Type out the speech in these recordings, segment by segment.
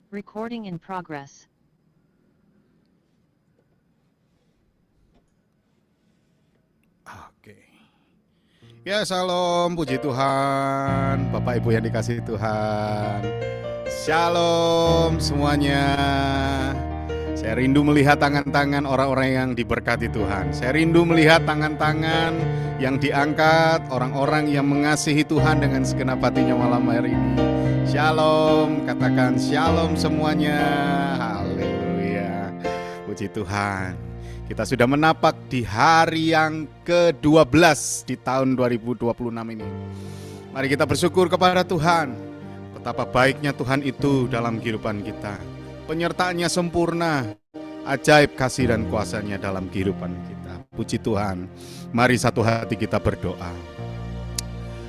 Recording in progress. Oke. Ya, salam, puji Tuhan, Bapak Ibu yang dikasihi Tuhan. Shalom semuanya. Saya rindu melihat tangan-tangan orang-orang yang diberkati Tuhan. Saya rindu melihat tangan-tangan yang diangkat, orang-orang yang mengasihi Tuhan dengan segenap hatinya malam hari ini. Shalom, katakan shalom semuanya. Haleluya. Puji Tuhan. Kita sudah menapak di hari yang ke-12 di tahun 2026 ini. Mari kita bersyukur kepada Tuhan. Betapa baiknya Tuhan itu dalam kehidupan kita. Penyertaannya sempurna, ajaib kasih dan kuasanya dalam kehidupan kita. Puji Tuhan. Mari satu hati kita berdoa.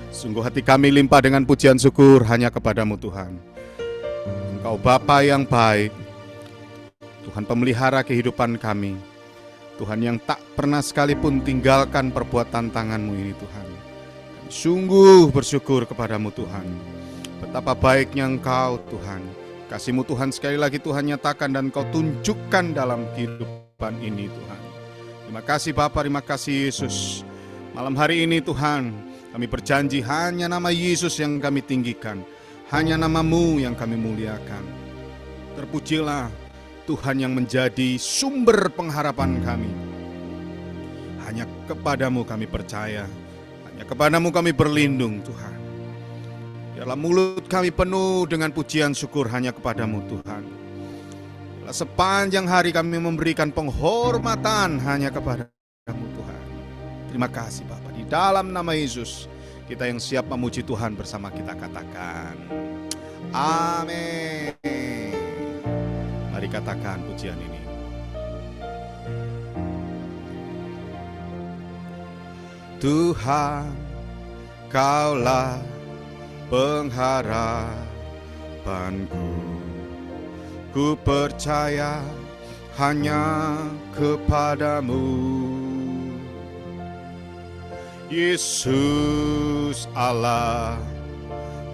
Sungguh hati kami limpah dengan pujian syukur hanya kepadamu Tuhan. Engkau Bapa yang baik, Tuhan pemelihara kehidupan kami, Tuhan yang tak pernah sekalipun tinggalkan perbuatan tangan-Mu ini Tuhan. Kami sungguh bersyukur kepadamu Tuhan. Betapa baiknya Engkau Tuhan. Kasih-Mu Tuhan sekali lagi Tuhan nyatakan dan Engkau tunjukkan dalam kehidupan ini Tuhan. Terima kasih Bapa, terima kasih Yesus. Malam hari ini Tuhan, kami berjanji hanya nama Yesus yang kami tinggikan, hanya nama-Mu yang kami muliakan. Terpujilah Tuhan yang menjadi sumber pengharapan kami. Hanya kepadamu kami percaya, hanya kepadamu kami berlindung Tuhan. Biarlah mulut kami penuh dengan pujian syukur hanya kepadamu Tuhan. Biarlah sepanjang hari kami memberikan penghormatan hanya kepadamu Tuhan. Terima kasih Bapa. Di dalam nama Yesus, kita yang siap memuji Tuhan bersama kita katakan amin. Mari katakan pujian ini. Tuhan, Kaulah pengharapanku. Ku percaya hanya kepadamu. Yesus Allah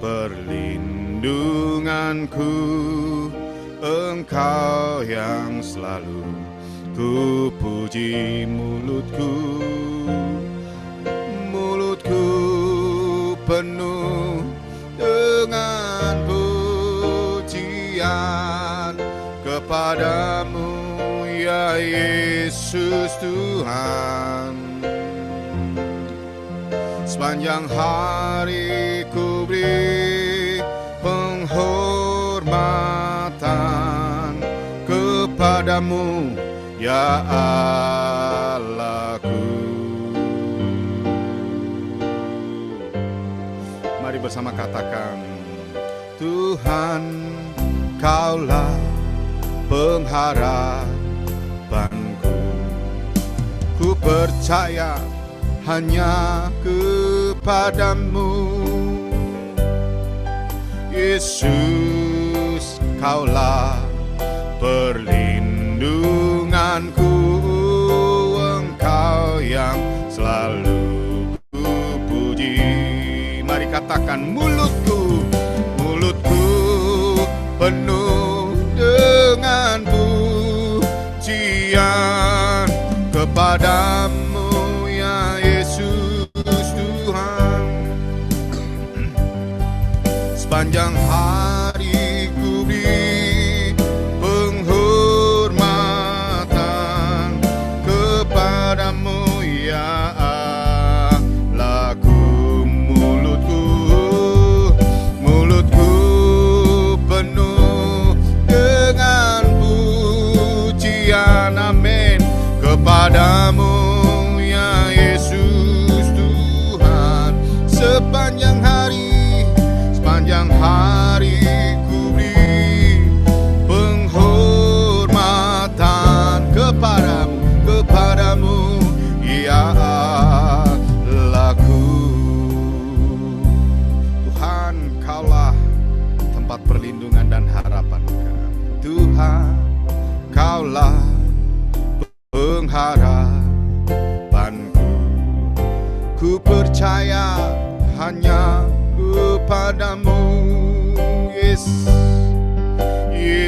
perlindunganku, Engkau yang selalu ku puji. Mulutku penuh dengan pujian kepadamu ya Yesus Tuhan. Sepanjang hari ku beri penghormatan kepadamu ya Allahku. Mari bersama katakan, Tuhan, Kaulah pengharapanku. Ku percaya hanya kepadamu. Yesus, Kaulah perlindunganku, Engkau yang selalu ku puji. Mari katakan, mulutku penuh dengan pujian kepadamu ya Yesus Tuhan. Sepanjang hari ku beri penghormatan kepadamu ya Allahku. Mulutku penuh dengan pujian, amin, kepadamu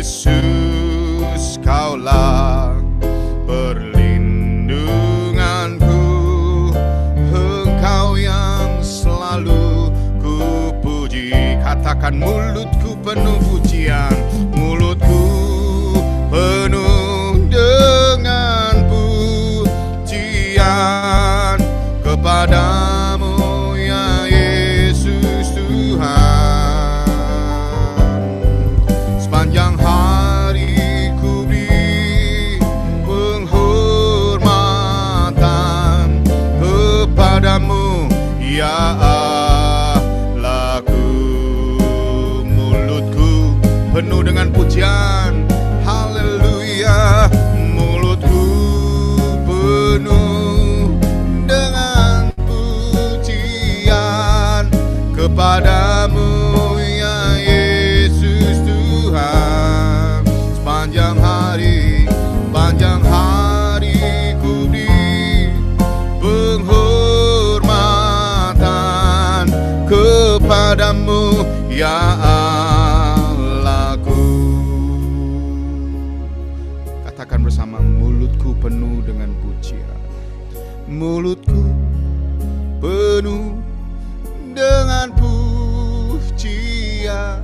Yesus, Kaulah perlindunganku, Engkau yang selalu ku puji. Katakan, mulutku penuh pujian, mulutku penuh dengan pujian kepadamu ya Yesus Tuhan. Sepanjang hari ku beri penghormatan kepadamu ya Allahku. Mulutku penuh dengan pujian, haleluya. Mulutku penuh dengan pujian kepadamu ya Yesus Tuhan. Sepanjang hari ku beri penghormatan kepadamu ya Allahku. Katakan bersama, mulutku penuh dengan pujian, mulutku penuh dengan pujian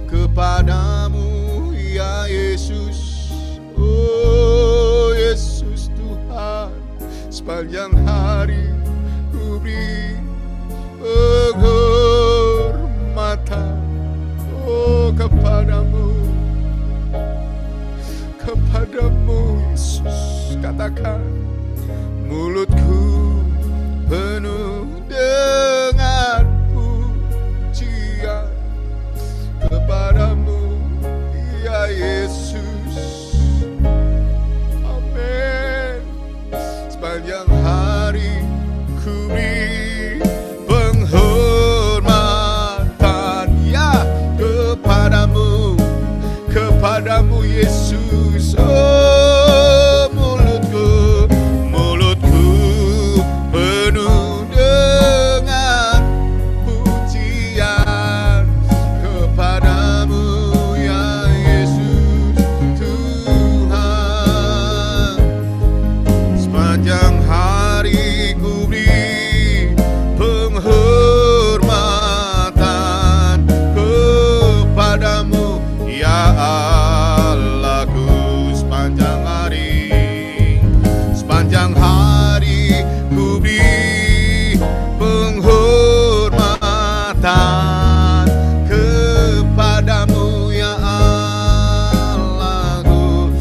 kepadamu ya Yesus. Oh Yesus Tuhan, sepanjang hari ku beri penghormatan kepadamu Yesus. Katakan, mulutku penuh dengan pujian kepadamu ya Yesus. Amin. Sepanjang hari ku beri penghormatan ya kepadamu Yesus. Oh mulutku penuh dengan pujian kepadamu ya Yesus Tuhan. Sepanjang hari ku beri penghormatan kepadamu ya Allahku. Sepanjang hari ku beri penghormatan kepadamu ya Allahku.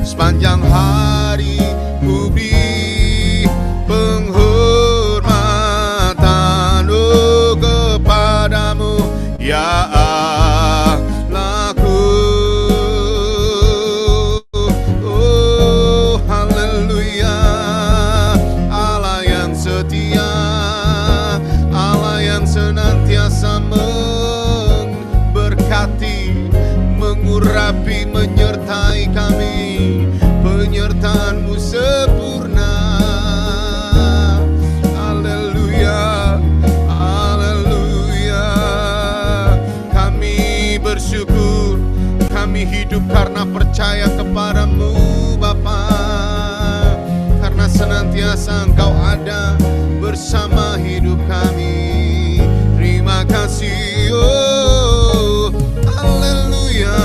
Sepanjang hari ku beri penghormatan kepadamu ya Allahku. Oh haleluya. Allah yang setia, Allah yang senantiasa memberkati, mengurapi, menyertai kami. Penyertaan-Mu sempurna. Haleluya, haleluya. Kami bersyukur, kami hidup karena percaya kepadamu Bapa, karena senantiasa Engkau ada bersama hidup kami. Terima kasih, oh haleluya.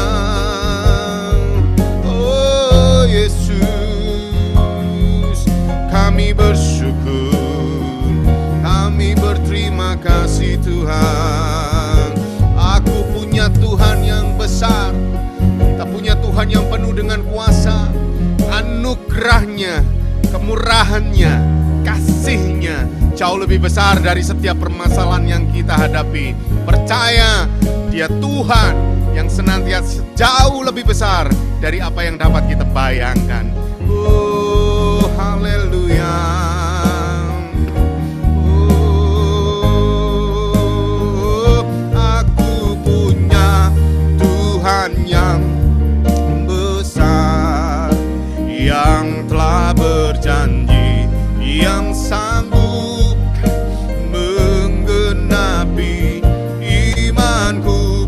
Oh Yesus, kami bersyukur, kami berterima kasih Tuhan. Aku punya Tuhan yang besar, kita punya Tuhan yang penuh dengan kuasa. Anugerahnya, kemurahannya, kasihnya jauh lebih besar dari setiap permasalahan yang kita hadapi. Percaya Dia Tuhan yang senantiasa jauh lebih besar dari apa yang dapat kita bayangkan. Oh haleluya. Oh, aku punya Tuhan yang besar, yang telah berjanji, yang sanggup menggenapi imanku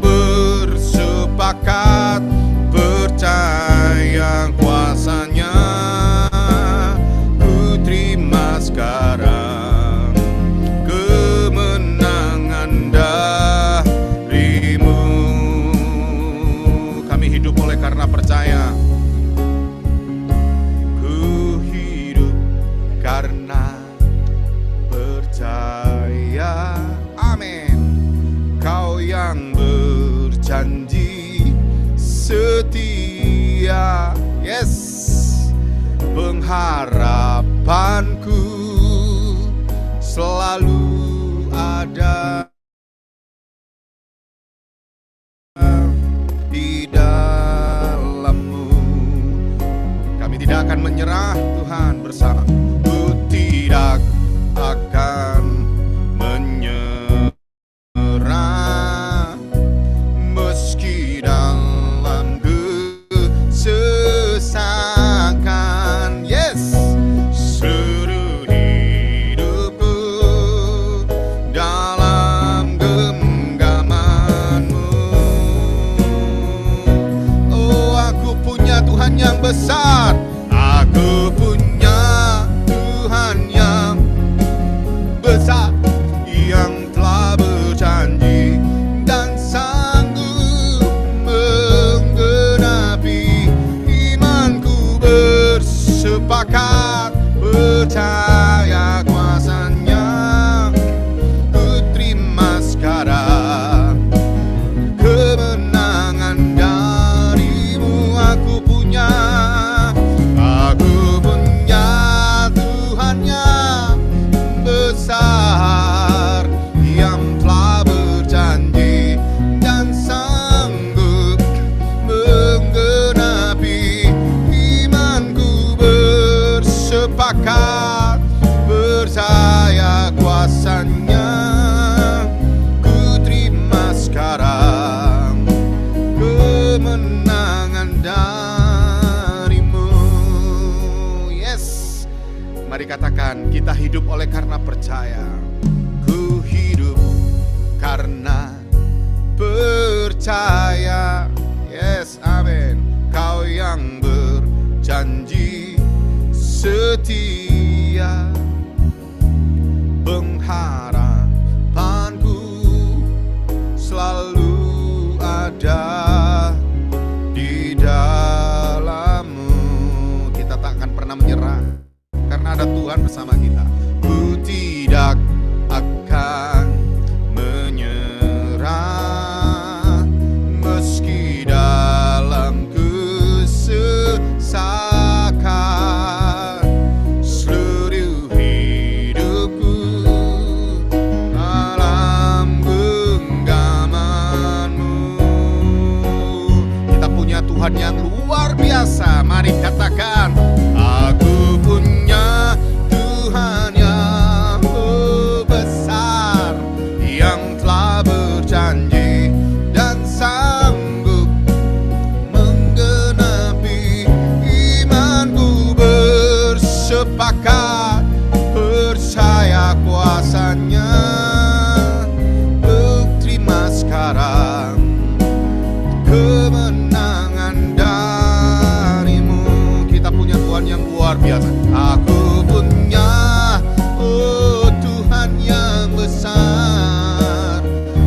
berjanji setia. Yes, pengharapanku selalu ada di dalam-Mu. Kami tidak akan menyerah Tuhan bersama. Ku tidak akan menyerah meski dalam kesesakan. Yes, seluruh hidupku dalam genggaman-Mu. Oh, aku punya Tuhan yang besar. Aku punya Tuhan yang besar, yang telah berjanji dan sanggup menggenapi. Imanku bersepakat percaya kuasa-Nya. Ku terima sekarang kemenangan dari-Mu. Aku punya Tuhan yang besar, yang telah berjanji dan sanggup menggenapi. Imanku bersepakat percaya kuasa-Nya. Ku terima sekarang kemenangan dari-Mu. Yes, mari katakan, kita hidup oleh karena percaya. Ku hidup karena percaya. Yes, amin. Kau yang berjanji setia, pengharapanku selalu ada di dalam-Mu. Kita tak akan pernah menyerah karena ada Tuhan bersama kita. Ku tidak akan menyerah meski dalam kesesakan. Seluruh hidupku dalam genggaman-Mu. Kita punya Tuhan yang luar biasa. Mari katakan, aku punya Tuhan yang besar, yang telah berjanji dan sanggup menggenapi. Imanku bersepakat percaya kuasa-Nya. Ku terima sekarang kemenangan dari-Mu. Kita punya Tuhan yang luar biasa. Aku punya, oh, Tuhan yang besar,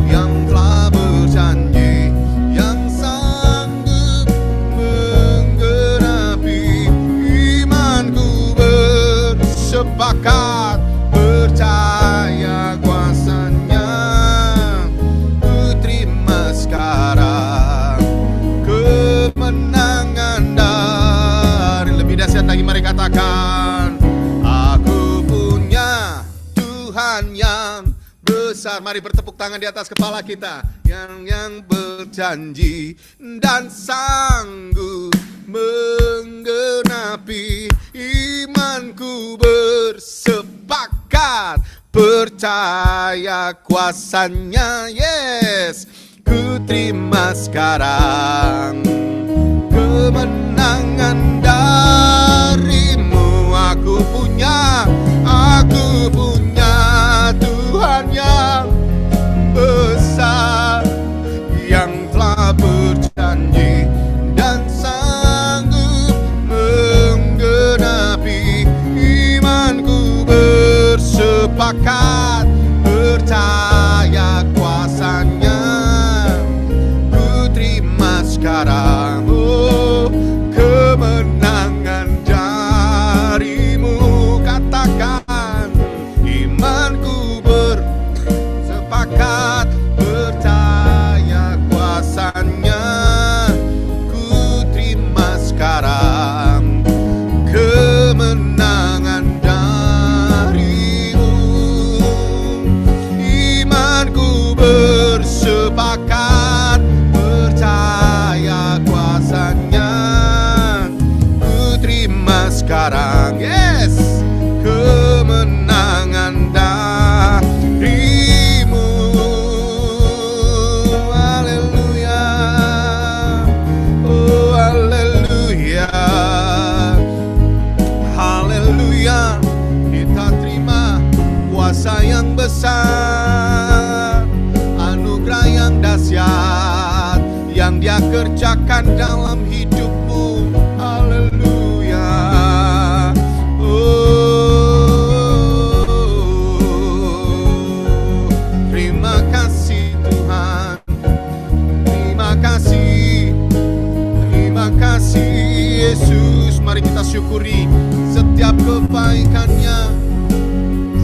yang telah berjanji, yang sanggup menggenapi. Imanku bersepakat percaya kuasa-Nya. Ku terima sekarang kemenangan dari. Lebih dahsyat lagi, mari katakan, aku punya Tuhan yang besar. Mari bertepuk tangan di atas kepala kita. Yang berjanji dan sanggup menggenapi. Imanku bersepakat percaya kuasa-Nya. Yes, ku terima sekarang kemenangan dari-Mu. Aku punya Tuhan yang besar, yang telah berjanji dan sanggup menggenapi. Imanku bersepakat percaya kuasa-Nya. Ku terima sekarang, oh, kemenangan dari-Mu. Katakan, imanku bersepakat percaya kuasa-Nya. Dia kerjakan dalam hidupmu. Haleluya. Terima kasih Tuhan. Terima kasih. Terima kasih Yesus. Mari kita syukuri setiap kebaikan-Nya,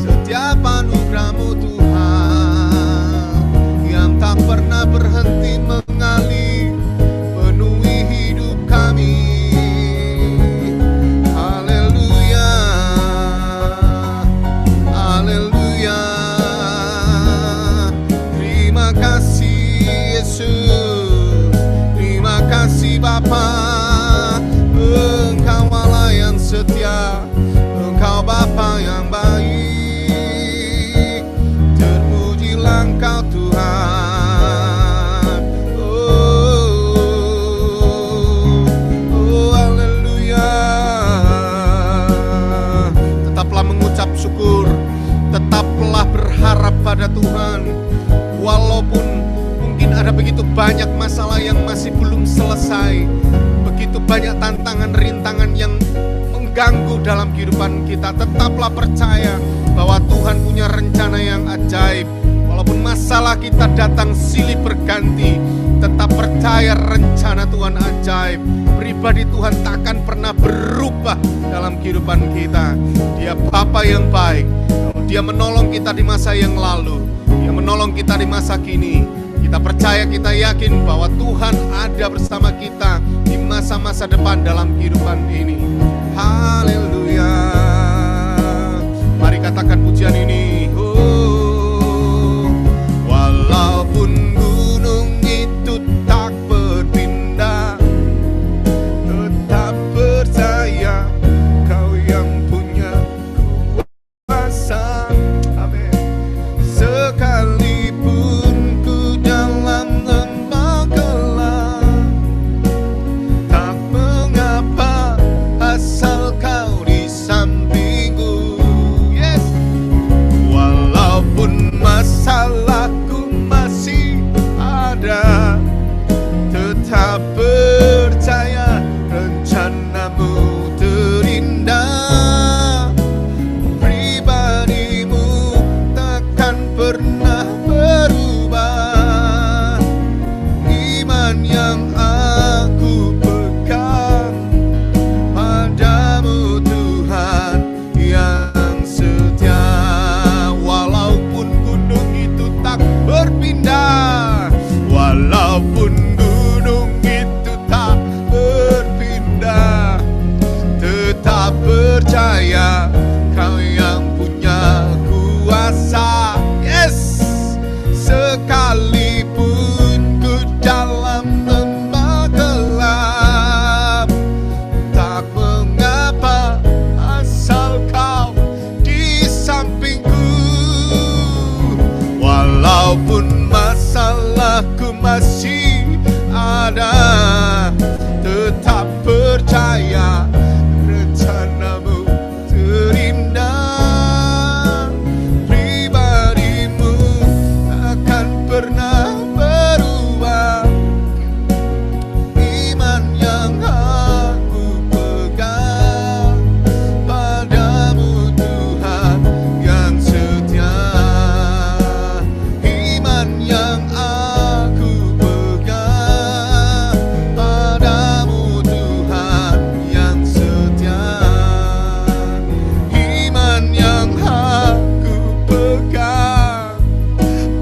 setiap anugerah-Mu Tuhan, yang tak pernah berhenti mengalir penuhi hidup kami. Haleluya. Haleluya. Terima kasih Yesus. Terima kasih Bapa. Engkau Allah yang setia, Engkau Bapa yang baik. Terpujilah Engkau Tuhan. Oh, haleluya. Tetaplah mengucap syukur, tetaplah berharap pada Tuhan. Walaupun mungkin ada begitu banyak masalah yang masih belum selesai, begitu banyak tantangan, rintangan yang mengganggu dalam kehidupan kita, tetaplah percaya bahwa Tuhan punya rencana yang ajaib. Walaupun masalah kita datang silih berganti, tetap percaya rencana Tuhan ajaib. Pribadi Tuhan takkan pernah berubah dalam kehidupan kita. Dia Bapa yang baik. Dia menolong kita di masa yang lalu, Dia menolong kita di masa kini. Kita percaya, kita yakin bahwa Tuhan ada bersama kita di masa-masa depan dalam kehidupan ini. Haleluya. Mari katakan pujian ini. Oh, walaupun gunung itu tak berpindah, tetap percaya Kau yang punya kuasa. Amin. Sekalipun ku dalam lembah gelap, tak mengapa asal Kau di sampingku. Yes. Walaupun masalahku masih ada, tetap percaya rencana-Mu terindah. Pribadi-Mu takkan pernah berubah. Iman yang aku pegang padamu Tuhan yang setia. Walaupun gunung itu tak berpindah, walaupun gunung itu tak berpindah, tetap percaya Kau yang punya kuasa. Yes. Sekalipun ku dalam lembah gelap, tak mengapa asal Kau di sampingku. Walaupun masalahku masih ada, tetap percaya rencana-Mu terindah. Pribadi-Mu takkan pernah berubah. Iman yang aku pegang padamu Tuhan yang setia. Iman yang aku pegang padamu Tuhan yang setia. Iman yang aku pegang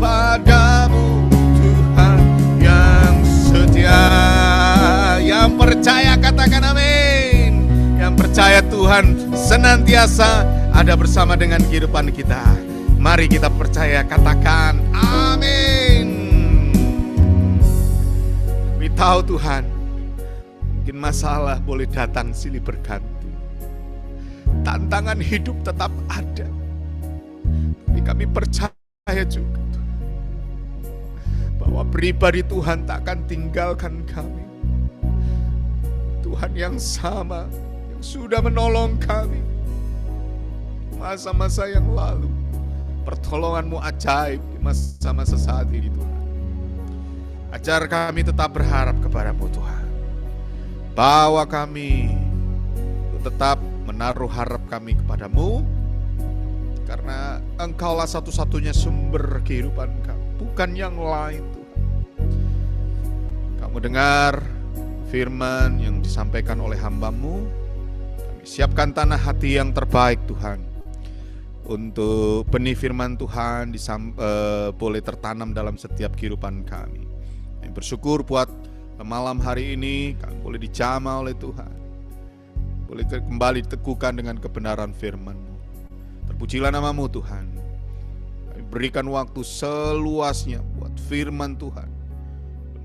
padamu Tuhan yang setia. Yang percaya katakan amin. Yang percaya Tuhan senantiasa ada bersama dengan kehidupan kita. Mari kita percaya, katakan amin. Kami tahu Tuhan, mungkin masalah boleh datang silih berganti, tantangan hidup tetap ada, tapi kami percaya juga bahwa pribadi Tuhan tak akan tinggalkan kami. Tuhan yang sama, yang sudah menolong kami masa-masa yang lalu. Pertolongan-Mu ajaib di masa-masa saat ini Tuhan. Ajar kami tetap berharap kepadamu Tuhan. Bawa kami tetap menaruh harap kami kepadamu, karena Engkaulah satu-satunya sumber kehidupan kami, bukan yang lain Tuhan. Kamu dengar firman yang disampaikan oleh hamba-Mu. Kami siapkan tanah hati yang terbaik Tuhan, untuk benih firman Tuhan boleh tertanam dalam setiap kehidupan kami. Kami bersyukur buat malam hari ini kami boleh dijamah oleh Tuhan, boleh kembali diteguhkan dengan kebenaran firman-Mu. Terpujilah nama-Mu Tuhan. Kami berikan waktu seluasnya buat firman Tuhan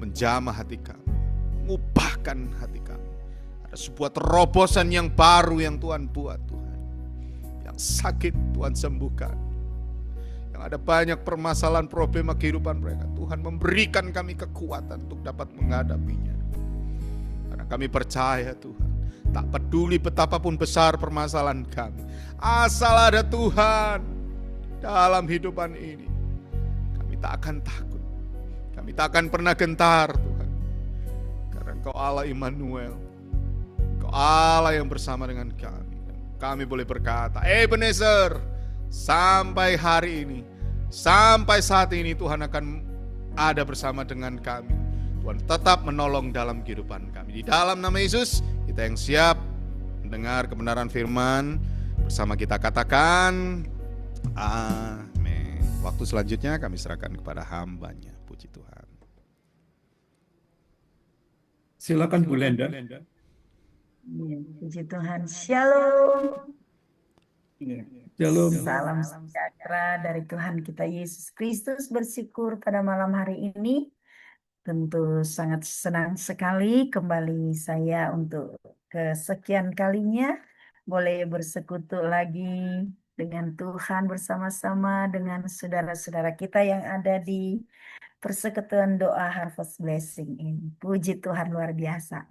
menjamah hati kami, mengubahkan hati kami. Ada sebuah terobosan yang baru yang Tuhan buat Tuhan. Yang sakit Tuhan sembuhkan, yang ada banyak permasalahan problema kehidupan mereka, Tuhan memberikan kami kekuatan untuk dapat menghadapinya. Karena kami percaya Tuhan, tak peduli betapapun besar permasalahan kami, asal ada Tuhan dalam hidupan ini, kami tak akan takut, kami tak akan pernah gentar Tuhan. Karena Engkau Allah Immanuel, Engkau Allah yang bersama dengan kami. Kami boleh berkata, Ebenezer, sampai hari ini, sampai saat ini Tuhan akan ada bersama dengan kami. Tuhan tetap menolong dalam kehidupan kami. Di dalam nama Yesus, kita yang siap mendengar kebenaran firman, bersama kita katakan, amin. Waktu selanjutnya kami serahkan kepada hamba-Nya. Puji Tuhan. Silakan Bu Lenda. Puji Tuhan. Shalom. Shalom. Salam sejahtera dari Tuhan kita Yesus Kristus. Bersyukur pada malam hari ini. Tentu sangat senang sekali kembali saya untuk kesekian kalinya boleh bersekutu lagi dengan Tuhan, bersama-sama dengan saudara-saudara kita yang ada di persekutuan doa Harvest Blessing ini. Puji Tuhan, luar biasa.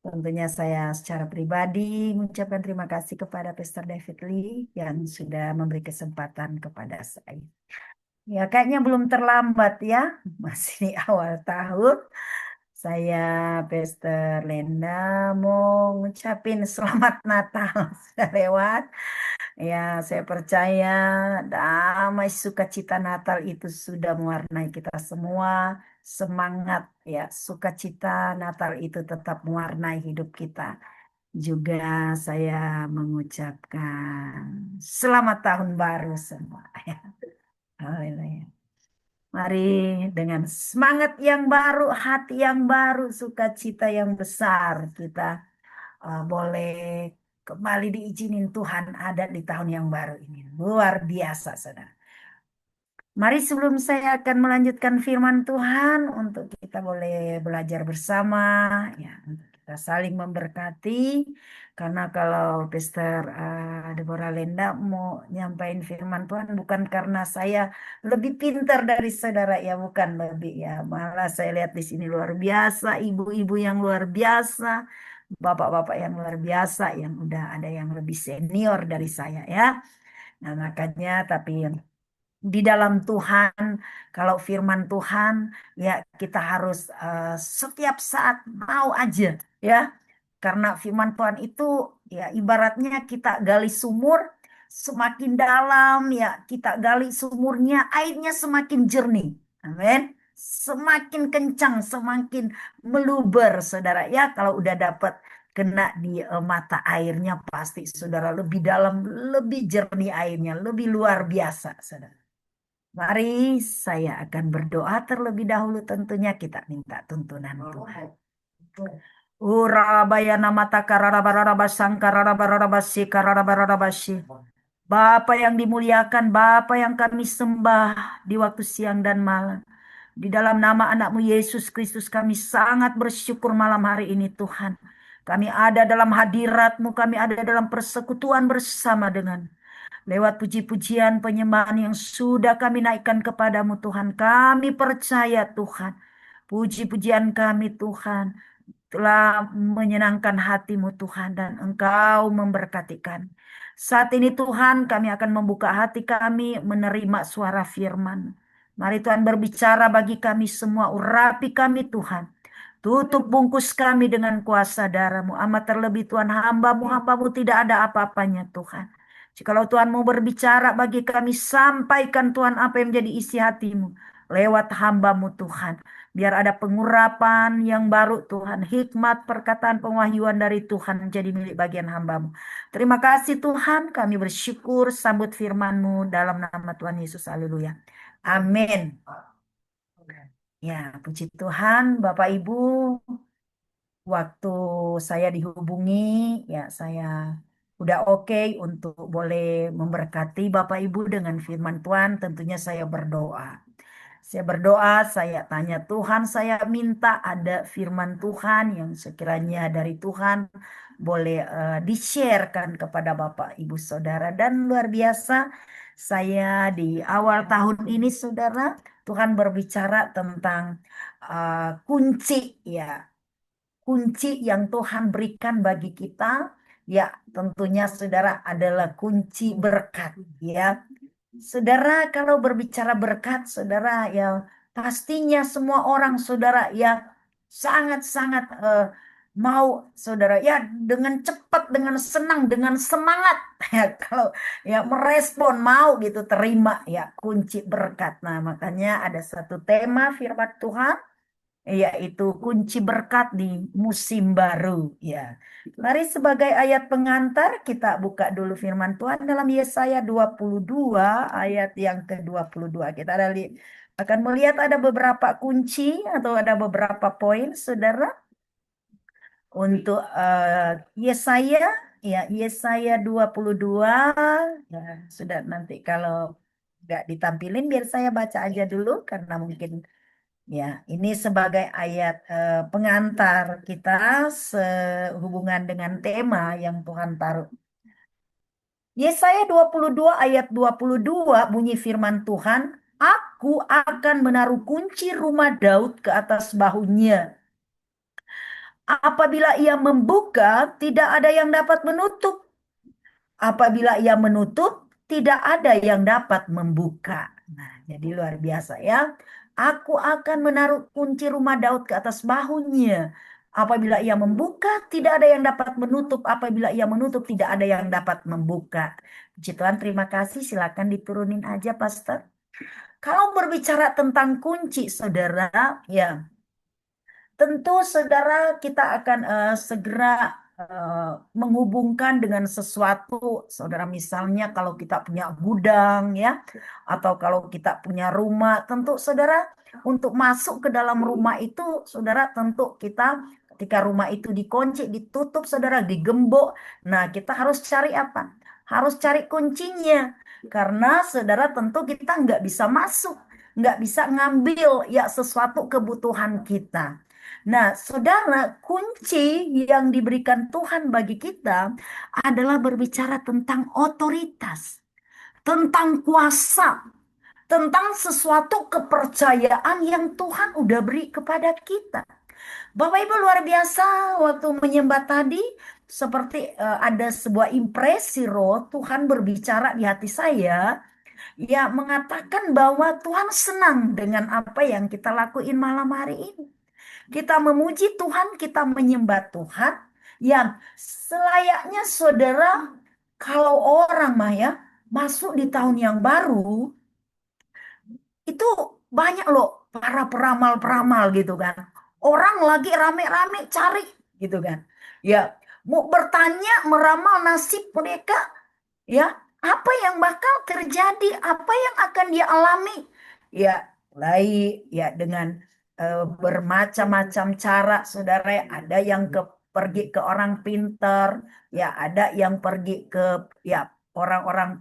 Tentunya saya secara pribadi mengucapkan terima kasih kepada Pastor David Lee yang sudah memberi kesempatan kepada saya. Ya, kayaknya belum terlambat ya, masih di awal tahun. Saya Pastor Lenda mau ngucapin selamat Natal, sudah lewat. Ya, saya percaya damai sukacita Natal itu sudah mewarnai kita semua. Semangat ya, sukacita Natal itu tetap mewarnai hidup kita. Juga saya mengucapkan selamat tahun baru semua. Haleluya. Mari dengan semangat yang baru, hati yang baru, sukacita yang besar kita boleh kembali diizinin Tuhan ada di tahun yang baru ini. Luar biasa, saudara. Mari sebelum saya akan melanjutkan firman Tuhan, untuk kita boleh belajar bersama, ya, untuk kita saling memberkati. Karena kalau Pastor Deborah Lenda mau nyampain firman Tuhan, bukan karena saya lebih pintar dari saudara, ya bukan lebih ya. Malah saya lihat di sini luar biasa, ibu-ibu yang luar biasa, bapak-bapak yang luar biasa, yang udah ada yang lebih senior dari saya ya. Nah makanya tapi di dalam Tuhan, kalau firman Tuhan ya kita harus setiap saat mau aja ya, karena firman Tuhan itu ya ibaratnya kita gali sumur, semakin dalam ya kita gali sumurnya, airnya semakin jernih, amin, semakin kencang, semakin meluber saudara ya. Kalau udah dapat kena di mata airnya, pasti saudara lebih dalam, lebih jernih airnya, lebih luar biasa saudara. Mari saya akan berdoa terlebih dahulu, tentunya kita minta tuntunan Tuhan. Urabayana mata kararabarabasang kararabarabasi kararabarabasi. Bapa yang dimuliakan, Bapa yang kami sembah di waktu siang dan malam. Di dalam nama anak-Mu Yesus Kristus kami sangat bersyukur malam hari ini Tuhan. Kami ada dalam hadirat-Mu, kami ada dalam persekutuan bersama dengan lewat puji-pujian penyembahan yang sudah kami naikkan kepadamu Tuhan. Kami percaya Tuhan, puji-pujian kami Tuhan telah menyenangkan hatimu Tuhan, dan Engkau memberkati kami. Saat ini Tuhan kami akan membuka hati kami menerima suara firman. Mari Tuhan berbicara bagi kami semua, urapi kami Tuhan. Tutup bungkus kami dengan kuasa darah-Mu. Amat terlebih Tuhan, hamba-Mu tidak ada apa-apanya Tuhan. Jikalau Tuhan mau berbicara bagi kami, sampaikan Tuhan apa yang menjadi isi hati-Mu. Lewat hamba-Mu Tuhan. Biar ada pengurapan yang baru Tuhan. Hikmat perkataan pewahyuan dari Tuhan menjadi milik bagian hamba-Mu. Terima kasih Tuhan, kami bersyukur sambut firman-Mu dalam nama Tuhan Yesus. Haleluya. Amin. Ya, puji Tuhan, Bapak Ibu. Waktu saya dihubungi, ya saya udah oke untuk boleh memberkati Bapak Ibu dengan firman Tuhan. Tentunya saya berdoa. Saya berdoa, saya tanya Tuhan, saya minta ada firman Tuhan yang sekiranya dari Tuhan boleh di-sharekan kepada Bapak Ibu Saudara. Dan luar biasa, saya di awal tahun ini Saudara, Tuhan berbicara tentang kunci ya, kunci yang Tuhan berikan bagi kita, ya tentunya saudara adalah kunci berkat ya. Saudara kalau berbicara berkat, saudara ya pastinya semua orang saudara ya sangat-sangat mau saudara ya dengan cepat, dengan senang, dengan semangat ya kalau ya merespon mau gitu terima ya kunci berkat. Nah, makanya ada satu tema firman Tuhan yaitu kunci berkat di musim baru ya. Mari sebagai ayat pengantar kita buka dulu firman Tuhan dalam Yesaya 22 ayat yang ke-22. Kita akan melihat ada beberapa kunci atau ada beberapa poin Saudara untuk Yesaya ya, Yesaya 22 ya, sudah nanti kalau nggak ditampilin biar saya baca aja dulu karena mungkin ya, ini sebagai ayat pengantar kita sehubungan dengan tema yang Tuhan taruh. Yesaya 22 ayat 22 bunyi firman Tuhan, Aku akan menaruh kunci rumah Daud ke atas bahunya. Apabila ia membuka, tidak ada yang dapat menutup. Apabila ia menutup, tidak ada yang dapat membuka. Nah, jadi luar biasa ya. Aku akan menaruh kunci rumah Daud ke atas bahunya. Apabila ia membuka, tidak ada yang dapat menutup. Apabila ia menutup, tidak ada yang dapat membuka. Puji Tuhan, terima kasih. Silakan diturunin aja, Pastor. Kalau berbicara tentang kunci, saudara, ya tentu saudara kita akan segera menghubungkan dengan sesuatu, saudara misalnya kalau kita punya gudang ya, atau kalau kita punya rumah, tentu saudara untuk masuk ke dalam rumah itu, saudara tentu kita ketika rumah itu dikunci, ditutup, saudara digembok, nah kita harus cari apa? Harus cari kuncinya, karena saudara tentu kita nggak bisa masuk, nggak bisa ngambil ya sesuatu kebutuhan kita. Nah, saudara, kunci yang diberikan Tuhan bagi kita adalah berbicara tentang otoritas, tentang kuasa, tentang sesuatu kepercayaan yang Tuhan udah beri kepada kita. Bapak Ibu luar biasa waktu menyembah tadi seperti ada sebuah impresi roh Tuhan berbicara di hati saya ya mengatakan bahwa Tuhan senang dengan apa yang kita lakuin malam hari ini. Kita memuji Tuhan, kita menyembah Tuhan yang selayaknya saudara kalau orang mah ya masuk di tahun yang baru itu banyak loh para peramal-peramal gitu kan. Orang lagi rame-rame cari gitu kan. Ya, mau bertanya meramal nasib mereka ya, apa yang bakal terjadi, apa yang akan dia alami. Ya, mulai ya dengan bermacam-macam cara, saudara. Ada yang pergi ke orang pinter, ya ada yang pergi ke ya orang-orang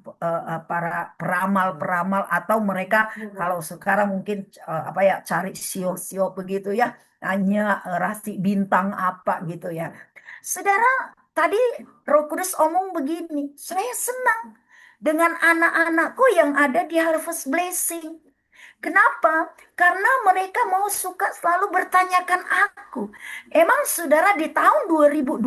para peramal-peramal atau mereka kalau sekarang mungkin apa ya cari sio-sio begitu ya, hanya rasi bintang apa gitu ya. Saudara, tadi Roh Kudus omong begini, saya senang dengan anak-anakku yang ada di Harvest Blessing. Kenapa? Karena mereka mau suka selalu bertanyakan aku. Emang saudara di tahun 2020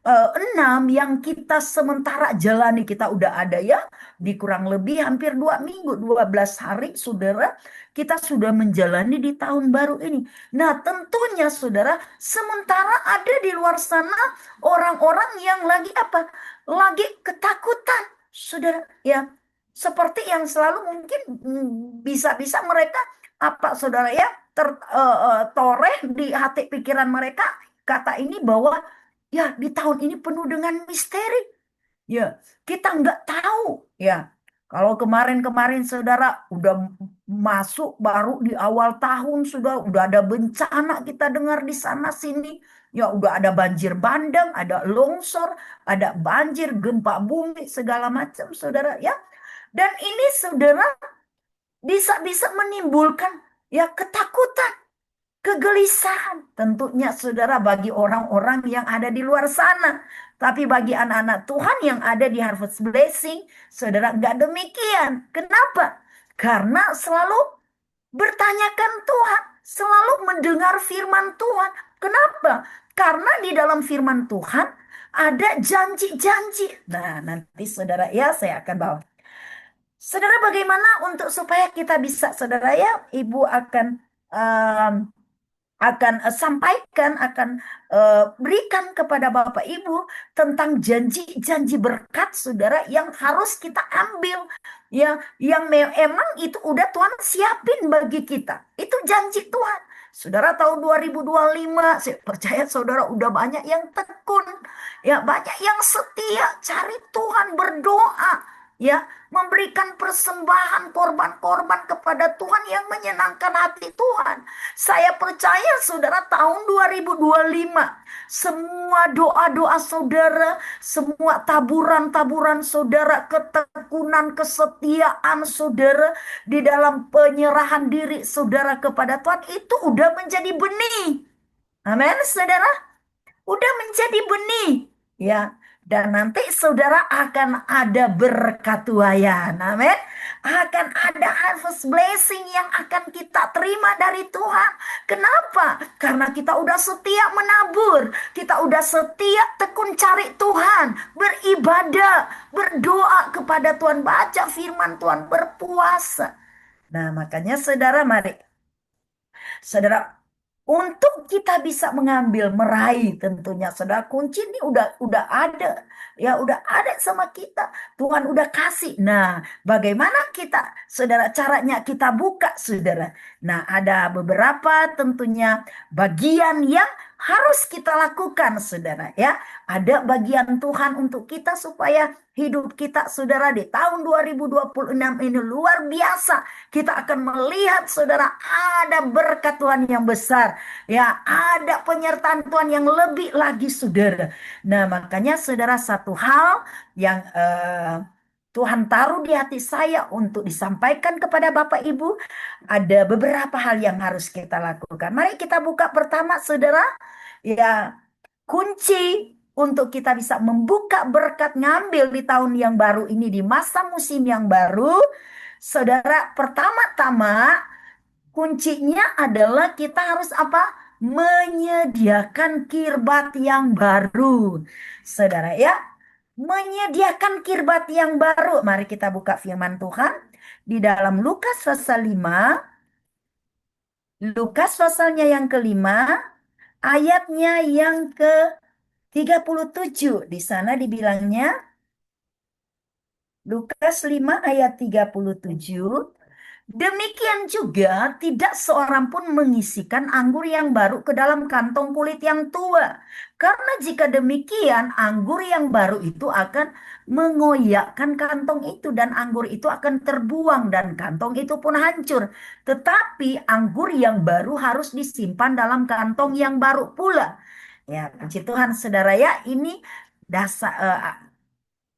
6 yang kita sementara jalani, kita udah ada ya di kurang lebih hampir 2 minggu, 12 hari saudara, kita sudah menjalani di tahun baru ini. Nah tentunya saudara, sementara ada di luar sana orang-orang yang lagi apa? Lagi ketakutan saudara ya. Seperti yang selalu mungkin bisa-bisa mereka apa saudara ya toreh di hati pikiran mereka kata ini bahwa ya, di tahun ini penuh dengan misteri. Ya, kita nggak tahu. Ya, kalau kemarin-kemarin saudara udah masuk baru di awal tahun sudah udah ada bencana kita dengar di sana sini. Ya, udah ada banjir bandang, ada longsor, ada banjir, gempa bumi, segala macam, saudara. Ya, dan ini saudara bisa-bisa menimbulkan ya ketakutan, kegelisahan tentunya saudara bagi orang-orang yang ada di luar sana. Tapi bagi anak-anak Tuhan yang ada di Harvest Blessing, saudara nggak demikian. Kenapa? Karena selalu bertanyakan Tuhan, selalu mendengar firman Tuhan. Kenapa? Karena di dalam firman Tuhan ada janji-janji. Nah, nanti saudara ya saya akan bawa. Saudara bagaimana untuk supaya kita bisa, saudara ya, Ibu akan sampaikan, akan berikan kepada Bapak Ibu tentang janji-janji berkat saudara yang harus kita ambil. Ya, yang emang itu udah Tuhan siapin bagi kita. Itu janji Tuhan. Saudara tahun 2025, saya percaya saudara udah banyak yang tekun. Ya, banyak yang setia cari Tuhan, berdoa. Ya, memberikan persembahan korban-korban kepada Tuhan yang menyenangkan hati Tuhan. Saya percaya saudara tahun 2025 semua doa-doa saudara, semua taburan-taburan saudara, ketekunan, kesetiaan saudara di dalam penyerahan diri saudara kepada Tuhan itu udah menjadi benih. Amin, saudara. Udah menjadi benih. Ya, dan nanti saudara akan ada berkat tuayan. Amin. Akan ada harvest blessing yang akan kita terima dari Tuhan. Kenapa? Karena kita udah setia menabur. Kita udah setia tekun cari Tuhan. Beribadah. Berdoa kepada Tuhan. Baca firman Tuhan. Berpuasa. Nah makanya saudara mari. Saudara, untuk kita bisa mengambil, meraih tentunya saudara kunci ini udah ada. Ya udah ada sama kita. Tuhan udah kasih. Nah, bagaimana kita saudara caranya kita buka saudara. Nah, ada beberapa tentunya bagian yang harus kita lakukan saudara ya. Ada bagian Tuhan untuk kita supaya hidup kita saudara di tahun 2026 ini luar biasa. Kita akan melihat saudara ada berkat Tuhan yang besar. Ya, ada penyertaan Tuhan yang lebih lagi saudara. Nah, makanya saudara satu hal yang Tuhan taruh di hati saya untuk disampaikan kepada Bapak Ibu. Ada beberapa hal yang harus kita lakukan. Mari kita buka pertama saudara. Ya, kunci untuk kita bisa membuka berkat ngambil di tahun yang baru ini di masa musim yang baru. Saudara, pertama-tama kuncinya adalah kita harus apa? Menyediakan kirbat yang baru. Saudara ya, menyediakan kirbat yang baru. Mari kita buka firman Tuhan di dalam Lukas pasal 5. Lukas pasalnya yang kelima, ayatnya yang ke-37. Di sana dibilangnya, Lukas 5 ayat 37. Demikian juga tidak seorang pun mengisikan anggur yang baru ke dalam kantong kulit yang tua. Karena jika demikian, anggur yang baru itu akan mengoyakkan kantong itu dan anggur itu akan terbuang dan kantong itu pun hancur. Tetapi anggur yang baru harus disimpan dalam kantong yang baru pula. Ya, puji Tuhan saudara ya, ini dasar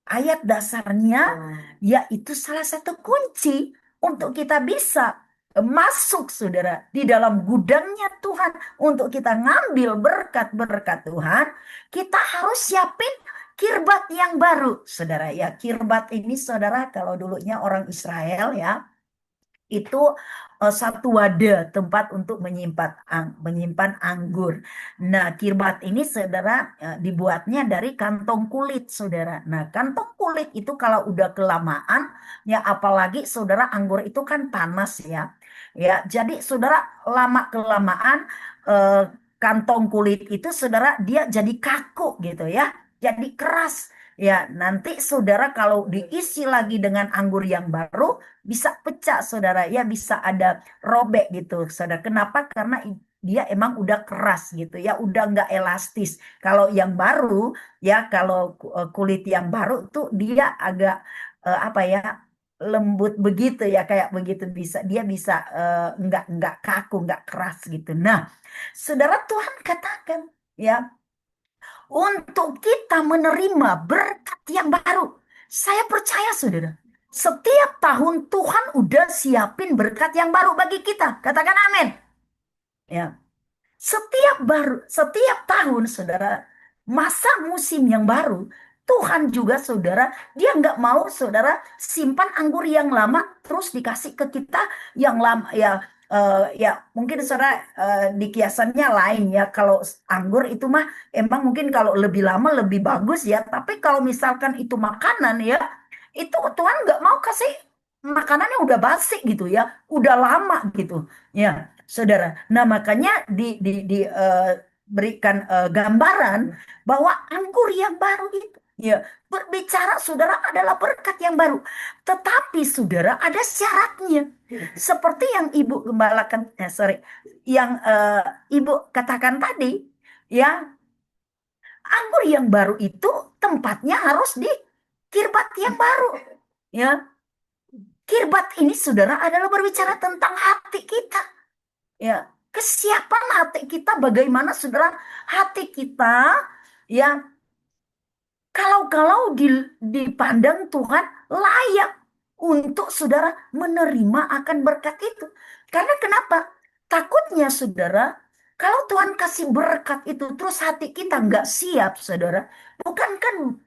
ayat dasarnya yaitu salah satu kunci untuk kita bisa masuk saudara di dalam gudangnya Tuhan untuk kita ngambil berkat-berkat Tuhan. Kita harus siapin kirbat yang baru saudara ya. Kirbat ini saudara kalau dulunya orang Israel ya, itu satu wadah tempat untuk menyimpan anggur. Nah, kirbat ini saudara dibuatnya dari kantong kulit saudara. Nah, kantong kulit itu kalau udah kelamaan ya, apalagi saudara anggur itu kan panas ya. Ya, jadi saudara lama kelamaan eh, kantong kulit itu saudara dia jadi kaku gitu ya. Jadi keras. Ya, nanti saudara kalau diisi lagi dengan anggur yang baru bisa pecah saudara ya, bisa ada robek gitu saudara. Kenapa? Karena dia emang udah keras gitu ya, udah nggak elastis. Kalau yang baru ya, kalau kulit yang baru tuh dia agak apa ya, lembut begitu ya, kayak begitu, dia bisa nggak kaku, nggak keras gitu. Nah, saudara, Tuhan katakan ya, untuk kita menerima berkat yang baru. Saya percaya saudara, setiap tahun Tuhan udah siapin berkat yang baru bagi kita. Katakan amin. Ya, setiap tahun saudara, masa musim yang baru, Tuhan juga saudara, dia nggak mau saudara simpan anggur yang lama terus dikasih ke kita yang lama ya. Ya mungkin saudara di kiasannya lain ya, kalau anggur itu mah emang mungkin kalau lebih lama lebih bagus ya, tapi kalau misalkan itu makanan ya, itu Tuhan nggak mau kasih makanannya udah basi gitu ya, udah lama gitu ya saudara. Nah, makanya berikan gambaran bahwa anggur yang baru itu ya, berbicara saudara adalah berkat yang baru. Tetapi saudara ada syaratnya. Seperti yang Ibu gembalakan, yang Ibu katakan tadi, ya, anggur yang baru itu tempatnya harus di kirbat yang baru. Ya, kirbat ini saudara adalah berbicara tentang hati kita. Ya, kesiapan hati kita bagaimana saudara? Hati kita ya, kalau dipandang Tuhan layak untuk saudara menerima akan berkat itu. Karena kenapa? Takutnya saudara, kalau Tuhan kasih berkat itu terus hati kita nggak siap saudara.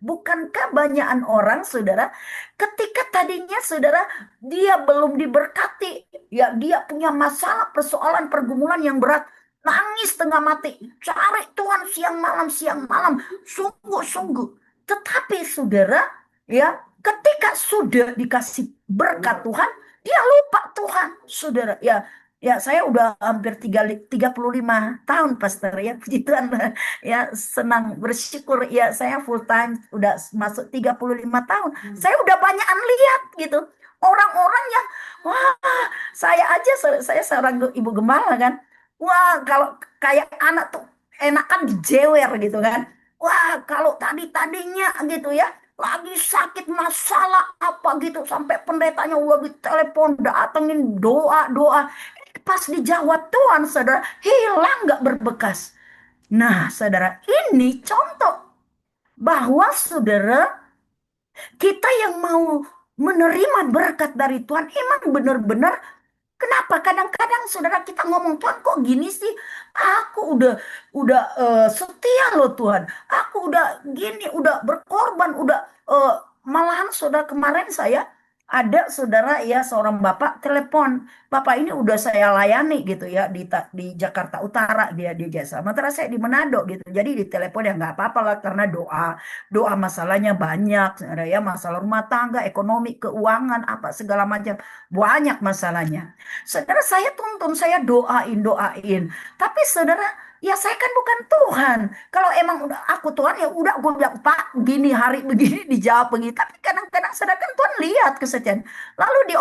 Bukankah banyakan orang saudara, ketika tadinya saudara dia belum diberkati, ya dia punya masalah, persoalan, pergumulan yang berat, nangis tengah mati, cari Tuhan siang malam, sungguh-sungguh. Tetapi saudara, ya, ketika sudah dikasih berkat Tuhan, dia lupa Tuhan, saudara. Ya, ya saya udah hampir 35 tahun, Pastor, ya. Puji Tuhan, ya, senang bersyukur. Ya, saya full time, udah masuk 35 tahun. Saya udah banyakan lihat gitu. Orang-orang yang, wah, saya aja, saya seorang ibu gembala kan. Wah, kalau kayak anak tuh enakan dijewer gitu kan. Wah, kalau tadinya gitu ya, lagi sakit masalah apa gitu, sampai pendetanya gua telepon datengin doa-doa. Pas dijawab Tuhan, saudara, hilang nggak berbekas. Nah, saudara, ini contoh bahwa saudara, kita yang mau menerima berkat dari Tuhan emang benar-benar. Kenapa kadang-kadang saudara kita ngomong, Tuhan kok gini sih? Aku udah setia loh Tuhan. Aku udah gini, udah berkorban, udah malahan saudara, kemarin saya ada saudara ya, seorang bapak telepon. Bapak ini udah saya layani gitu ya di Jakarta Utara, dia di Jasa. Sementara saya di Manado gitu. Jadi di telepon ya nggak apa-apa lah, karena doa masalahnya banyak, saudara ya, masalah rumah tangga, ekonomi, keuangan, apa segala macam, banyak masalahnya. Saudara, saya tuntun, saya doain. Tapi saudara, ya saya kan bukan Tuhan. Kalau emang udah aku Tuhan, ya udah gue bilang, Pak, gini hari begini dijawab begini. Tapi kadang-kadang saudara kan Tuhan lihat kesetiaan. Lalu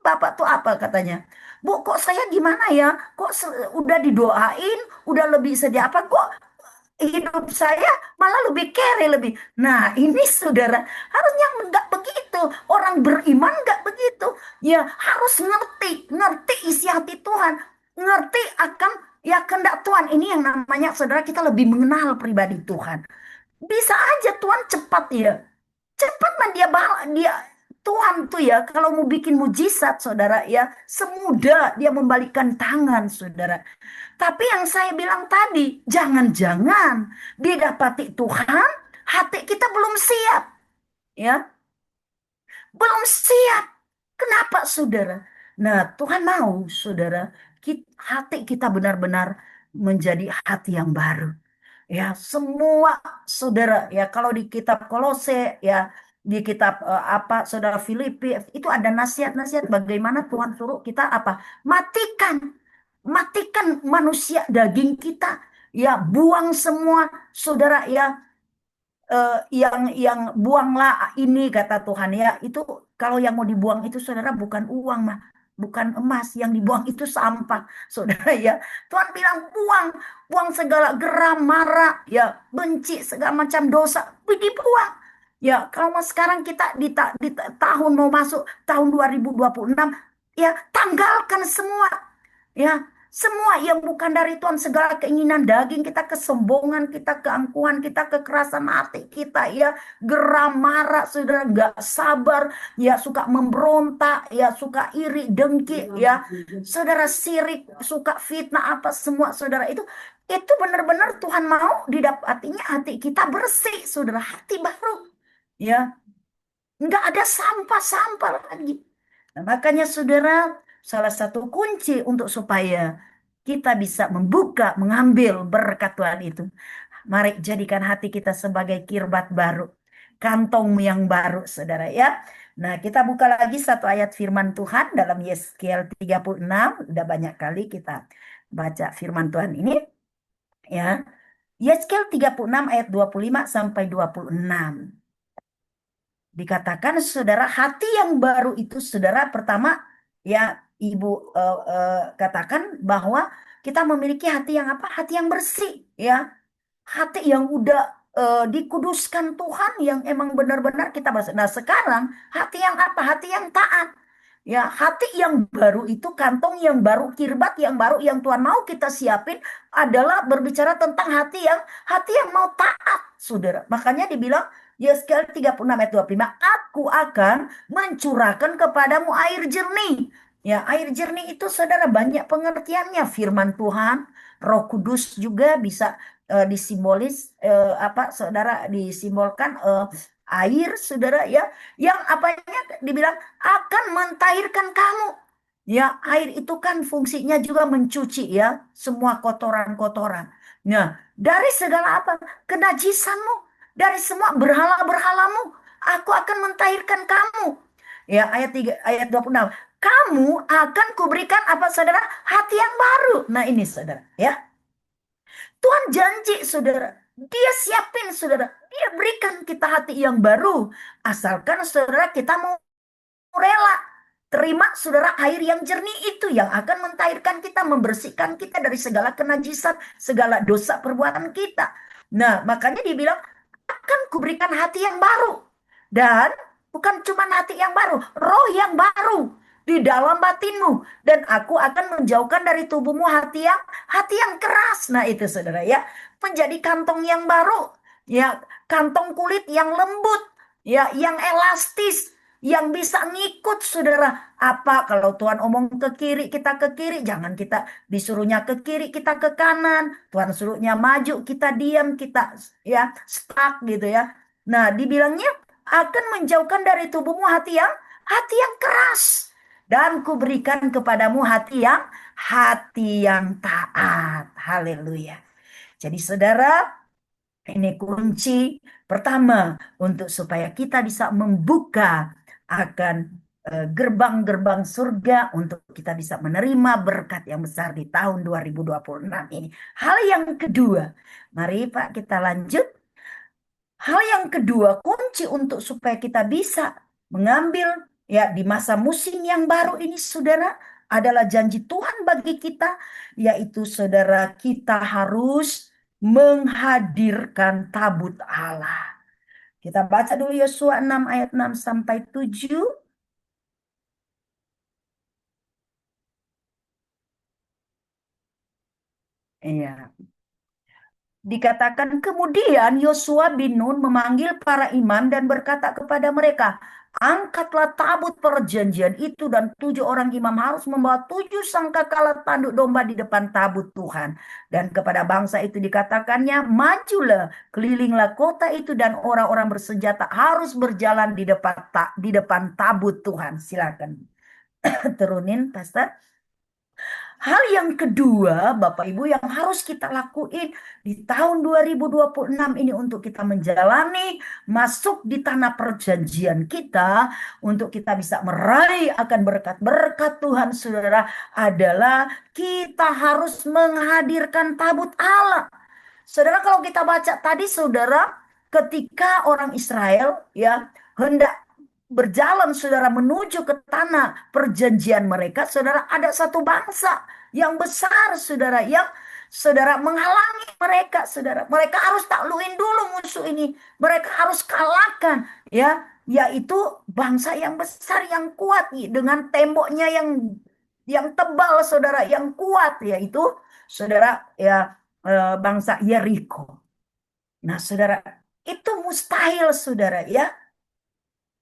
Bapak tuh apa katanya? Bu, kok saya gimana ya? Kok udah didoain, udah lebih sedia apa? Kok hidup saya malah lebih kere lebih. Nah, ini saudara, harusnya nggak begitu. Orang beriman nggak begitu. Ya, harus ngerti isi hati Tuhan, ngerti akan ya kehendak Tuhan. Ini yang namanya saudara, kita lebih mengenal pribadi Tuhan. Bisa aja Tuhan cepat ya. Cepat mah dia Tuhan tuh ya, kalau mau bikin mujizat saudara ya, semudah dia membalikkan tangan saudara. Tapi yang saya bilang tadi, jangan-jangan didapati Tuhan, hati kita belum siap, ya, belum siap. Kenapa, saudara? Nah, Tuhan mau, saudara, hati kita benar-benar menjadi hati yang baru. Ya, semua saudara, ya kalau di kitab Kolose, ya di kitab apa, saudara Filipi, itu ada nasihat-nasihat bagaimana Tuhan suruh kita apa? Matikan, matikan manusia daging kita. Ya, buang semua, saudara, ya yang buanglah ini kata Tuhan ya itu kalau yang mau dibuang itu saudara bukan uang mah bukan emas yang dibuang itu sampah saudara ya Tuhan bilang buang buang segala geram marah ya benci segala macam dosa dibuang ya kalau mas sekarang kita di tahun mau masuk tahun 2026 ya tanggalkan semua ya, semua yang bukan dari Tuhan, segala keinginan daging kita, kesombongan kita, keangkuhan kita, kekerasan hati kita, ya, geram, marah, saudara, nggak sabar, ya, suka memberontak, ya, suka iri, dengki, ya, saudara sirik, suka fitnah, apa semua, saudara itu benar-benar Tuhan mau didapatinya hati kita bersih, saudara, hati baru, ya, nggak ada sampah-sampah lagi. Nah, makanya saudara, salah satu kunci untuk supaya kita bisa membuka, mengambil berkat Tuhan itu. Mari jadikan hati kita sebagai kirbat baru. Kantong yang baru, saudara ya. Nah, kita buka lagi satu ayat firman Tuhan dalam Yeskiel 36. Udah banyak kali kita baca firman Tuhan ini. Ya, Yeskiel 36 ayat 25 sampai 26. Dikatakan saudara hati yang baru itu saudara pertama ya ibu katakan bahwa kita memiliki hati yang apa? Hati yang bersih ya. Hati yang udah dikuduskan Tuhan yang emang benar-benar kita bahas. Nah, sekarang hati yang apa? Hati yang taat. Ya, hati yang baru itu kantong yang baru, kirbat yang baru yang Tuhan mau kita siapin adalah berbicara tentang hati yang mau taat, Saudara. Makanya dibilang Yeskiel 36 ayat 25, aku akan mencurahkan kepadamu air jernih. Ya, air jernih itu Saudara banyak pengertiannya. Firman Tuhan, Roh Kudus juga bisa disimbolis apa Saudara disimbolkan air Saudara ya yang apanya dibilang akan mentahirkan kamu. Ya, air itu kan fungsinya juga mencuci ya semua kotoran-kotoran. Nah, dari segala apa? Kenajisanmu, dari semua berhala-berhalamu, aku akan mentahirkan kamu. Ya, ayat 3 ayat 26. Kamu akan kuberikan apa Saudara? Hati yang baru. Nah, ini Saudara, ya. Tuhan janji, saudara. Dia siapin, saudara. Dia berikan kita hati yang baru. Asalkan, saudara, kita mau rela. Terima, saudara, air yang jernih itu yang akan mentahirkan kita, membersihkan kita dari segala kenajisan, segala dosa perbuatan kita. Nah, makanya dibilang, akan kuberikan hati yang baru. Dan bukan cuma hati yang baru, roh yang baru di dalam batinmu. Dan aku akan menjauhkan dari tubuhmu hati yang keras. Nah itu saudara ya, menjadi kantong yang baru. Ya, kantong kulit yang lembut. Ya, yang elastis. Yang bisa ngikut saudara. Apa kalau Tuhan omong ke kiri, kita ke kiri. Jangan kita disuruhnya ke kiri, kita ke kanan. Tuhan suruhnya maju, kita diam, kita ya stuck gitu ya. Nah, dibilangnya akan menjauhkan dari tubuhmu hati yang keras dan kuberikan kepadamu hati yang taat. Haleluya. Jadi saudara, ini kunci pertama untuk supaya kita bisa membuka akan gerbang-gerbang surga untuk kita bisa menerima berkat yang besar di tahun 2026 ini. Hal yang kedua, mari Pak kita lanjut. Hal yang kedua, kunci untuk supaya kita bisa mengambil ya di masa musim yang baru ini, saudara, adalah janji Tuhan bagi kita, yaitu saudara kita harus menghadirkan tabut Allah. Kita baca dulu Yosua 6 ayat 6 sampai 7. Iya. Dikatakan kemudian Yosua bin Nun memanggil para imam dan berkata kepada mereka, angkatlah tabut perjanjian itu dan 7 orang imam harus membawa 7 sangkakala tanduk domba di depan tabut Tuhan. Dan kepada bangsa itu dikatakannya, majulah, kelilinglah kota itu dan orang-orang bersenjata harus berjalan di depan tabut Tuhan. Silakan. Turunin, Pastor. Hal yang kedua, Bapak Ibu, yang harus kita lakuin di tahun 2026 ini untuk kita menjalani masuk di tanah perjanjian kita, untuk kita bisa meraih akan berkat-berkat Tuhan, saudara, adalah kita harus menghadirkan tabut Allah. Saudara, kalau kita baca tadi, saudara, ketika orang Israel ya hendak berjalan, saudara, menuju ke tanah perjanjian mereka, saudara, ada satu bangsa yang besar, saudara, yang saudara menghalangi mereka, saudara. Mereka harus taklukin dulu musuh ini. Mereka harus kalahkan, ya, yaitu bangsa yang besar, yang kuat, dengan temboknya yang tebal, saudara, yang kuat, yaitu, saudara, ya, bangsa Yeriko. Nah, saudara, itu mustahil, saudara, ya.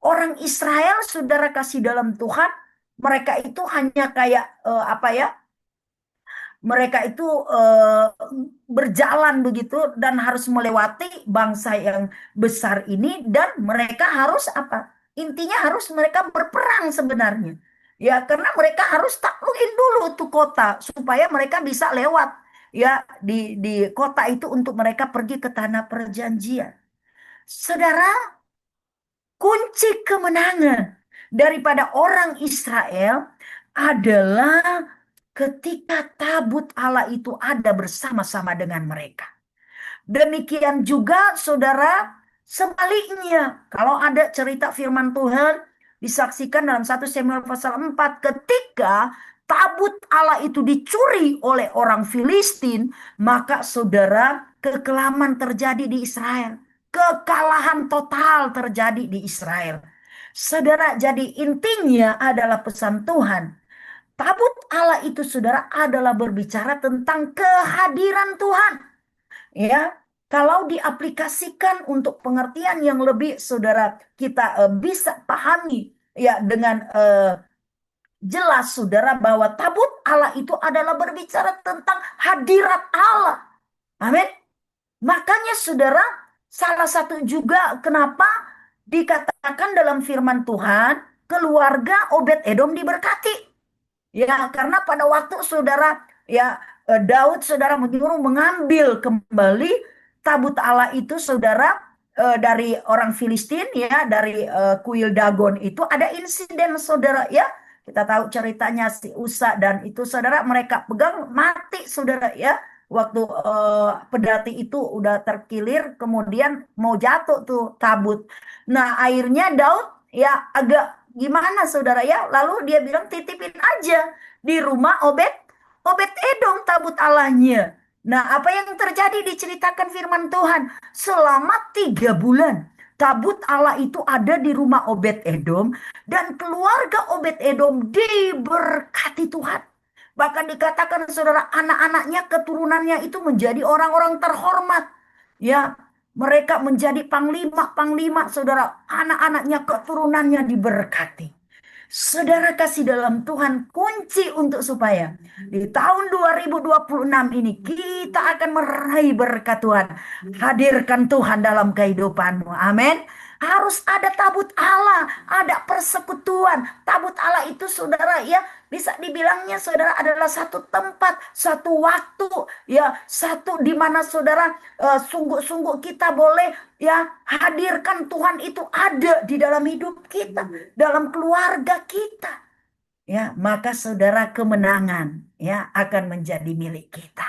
Orang Israel, saudara kasih dalam Tuhan, mereka itu hanya kayak apa ya? Mereka itu berjalan begitu dan harus melewati bangsa yang besar ini, dan mereka harus apa? Intinya harus mereka berperang sebenarnya. Ya, karena mereka harus taklukin dulu tuh kota supaya mereka bisa lewat ya di kota itu untuk mereka pergi ke tanah perjanjian. Saudara, kunci kemenangan daripada orang Israel adalah ketika tabut Allah itu ada bersama-sama dengan mereka. Demikian juga, saudara, sebaliknya. Kalau ada cerita firman Tuhan disaksikan dalam 1 Samuel pasal 4, ketika tabut Allah itu dicuri oleh orang Filistin, maka, saudara, kekelaman terjadi di Israel. Kekalahan total terjadi di Israel. Saudara, jadi intinya adalah pesan Tuhan. Tabut Allah itu, saudara, adalah berbicara tentang kehadiran Tuhan. Ya, kalau diaplikasikan untuk pengertian yang lebih, saudara, kita bisa pahami ya dengan jelas, saudara, bahwa tabut Allah itu adalah berbicara tentang hadirat Allah. Amin. Makanya, saudara, salah satu juga kenapa dikatakan dalam firman Tuhan, keluarga Obed-Edom diberkati. Ya, karena pada waktu, saudara, ya, Daud, saudara, menyuruh mengambil kembali tabut Allah itu, saudara, dari orang Filistin, ya, dari kuil Dagon itu ada insiden, saudara, ya. Kita tahu ceritanya si Usa dan itu, saudara, mereka pegang mati, saudara, ya. Waktu pedati itu udah terkilir, kemudian mau jatuh tuh tabut. Nah, akhirnya Daud ya agak gimana, saudara, ya. Lalu dia bilang titipin aja di rumah Obed Edom tabut Allahnya. Nah, apa yang terjadi diceritakan firman Tuhan. Selama 3 bulan tabut Allah itu ada di rumah Obed Edom, dan keluarga Obed Edom diberkati Tuhan. Bahkan dikatakan, saudara, anak-anaknya, keturunannya itu menjadi orang-orang terhormat. Ya, mereka menjadi panglima-panglima, saudara. Anak-anaknya, keturunannya diberkati. Saudara kasih dalam Tuhan, kunci untuk supaya di tahun 2026 ini kita akan meraih berkat Tuhan. Hadirkan Tuhan dalam kehidupanmu. Amin. Harus ada tabut Allah, ada persekutuan. Tabut Allah itu, saudara, ya, bisa dibilangnya, saudara, adalah satu tempat, satu waktu, ya, satu di mana, saudara, sungguh-sungguh kita boleh, ya, hadirkan Tuhan itu ada di dalam hidup kita, dalam keluarga kita. Ya, maka, saudara, kemenangan, ya, akan menjadi milik kita.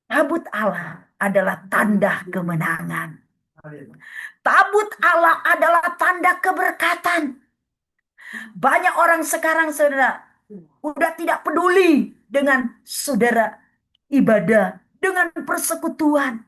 Tabut Allah adalah tanda kemenangan. Tabut Allah adalah tanda keberkatan. Banyak orang sekarang, saudara, udah tidak peduli dengan, saudara, ibadah, dengan persekutuan.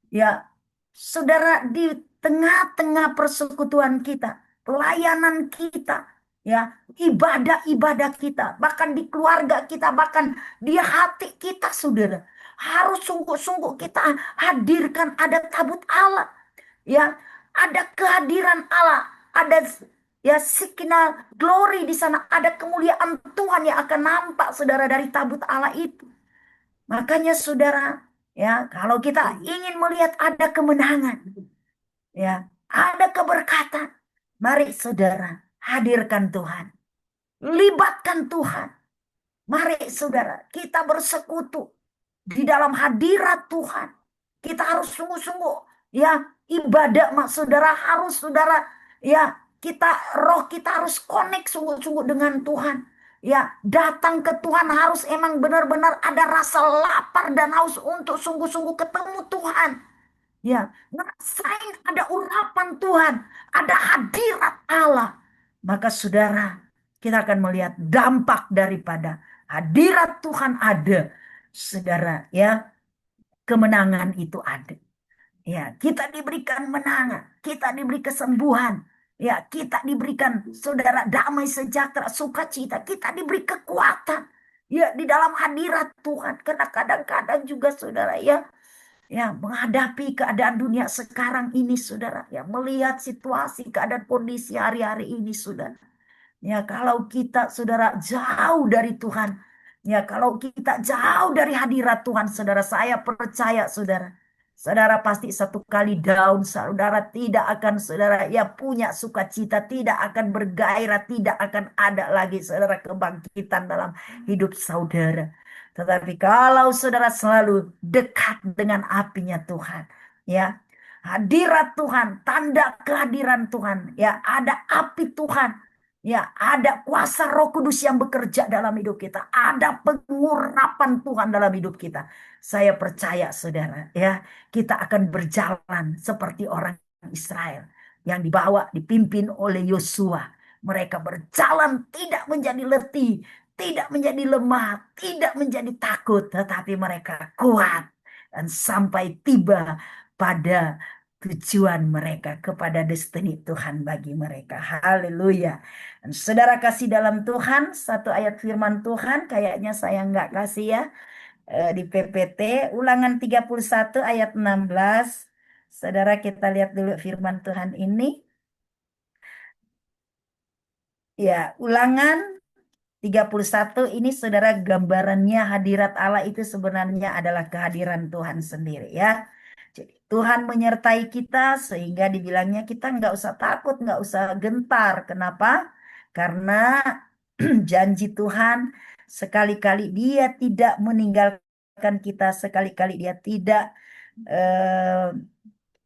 Ya, saudara, di tengah-tengah persekutuan kita, pelayanan kita, ya, ibadah-ibadah kita, bahkan di keluarga kita, bahkan di hati kita, saudara, harus sungguh-sungguh kita hadirkan ada tabut Allah. Ya, ada kehadiran Allah, ada, ya, signal glory di sana, ada kemuliaan Tuhan yang akan nampak, saudara, dari tabut Allah itu. Makanya, saudara, ya, kalau kita ingin melihat ada kemenangan, ya, ada keberkatan, mari, saudara, hadirkan Tuhan. Libatkan Tuhan. Mari saudara, kita bersekutu di dalam hadirat Tuhan. Kita harus sungguh-sungguh ya ibadah, saudara, harus saudara ya roh kita harus connect sungguh-sungguh dengan Tuhan. Ya, datang ke Tuhan harus emang benar-benar ada rasa lapar dan haus untuk sungguh-sungguh ketemu Tuhan. Ya, ngerasain ada urapan Tuhan, ada hadirat Allah. Maka saudara, kita akan melihat dampak daripada hadirat Tuhan ada. Saudara, ya, kemenangan itu ada. Ya, kita diberikan menangan, kita diberi kesembuhan. Ya, kita diberikan saudara damai sejahtera, sukacita, kita diberi kekuatan. Ya, di dalam hadirat Tuhan. Karena kadang-kadang juga saudara ya menghadapi keadaan dunia sekarang ini saudara, ya melihat situasi keadaan kondisi hari-hari ini saudara. Ya kalau kita saudara jauh dari Tuhan, ya kalau kita jauh dari hadirat Tuhan saudara, saya percaya saudara pasti satu kali down, saudara tidak akan saudara ya punya sukacita, tidak akan bergairah, tidak akan ada lagi saudara kebangkitan dalam hidup saudara. Tetapi kalau saudara selalu dekat dengan apinya Tuhan, ya hadirat Tuhan, tanda kehadiran Tuhan, ya ada api Tuhan, ya ada kuasa Roh Kudus yang bekerja dalam hidup kita, ada pengurapan Tuhan dalam hidup kita. Saya percaya saudara, ya kita akan berjalan seperti orang Israel yang dipimpin oleh Yosua. Mereka berjalan tidak menjadi letih, tidak menjadi lemah, tidak menjadi takut, tetapi mereka kuat dan sampai tiba pada tujuan mereka, kepada destiny Tuhan bagi mereka. Haleluya. Dan saudara kasih dalam Tuhan, satu ayat firman Tuhan, kayaknya saya nggak kasih ya, di PPT, Ulangan 31 ayat 16. Saudara kita lihat dulu firman Tuhan ini. Ya, Ulangan 31 ini saudara gambarannya hadirat Allah itu sebenarnya adalah kehadiran Tuhan sendiri ya. Jadi Tuhan menyertai kita sehingga dibilangnya kita nggak usah takut, nggak usah gentar. Kenapa? Karena janji Tuhan sekali-kali Dia tidak meninggalkan kita, sekali-kali Dia tidak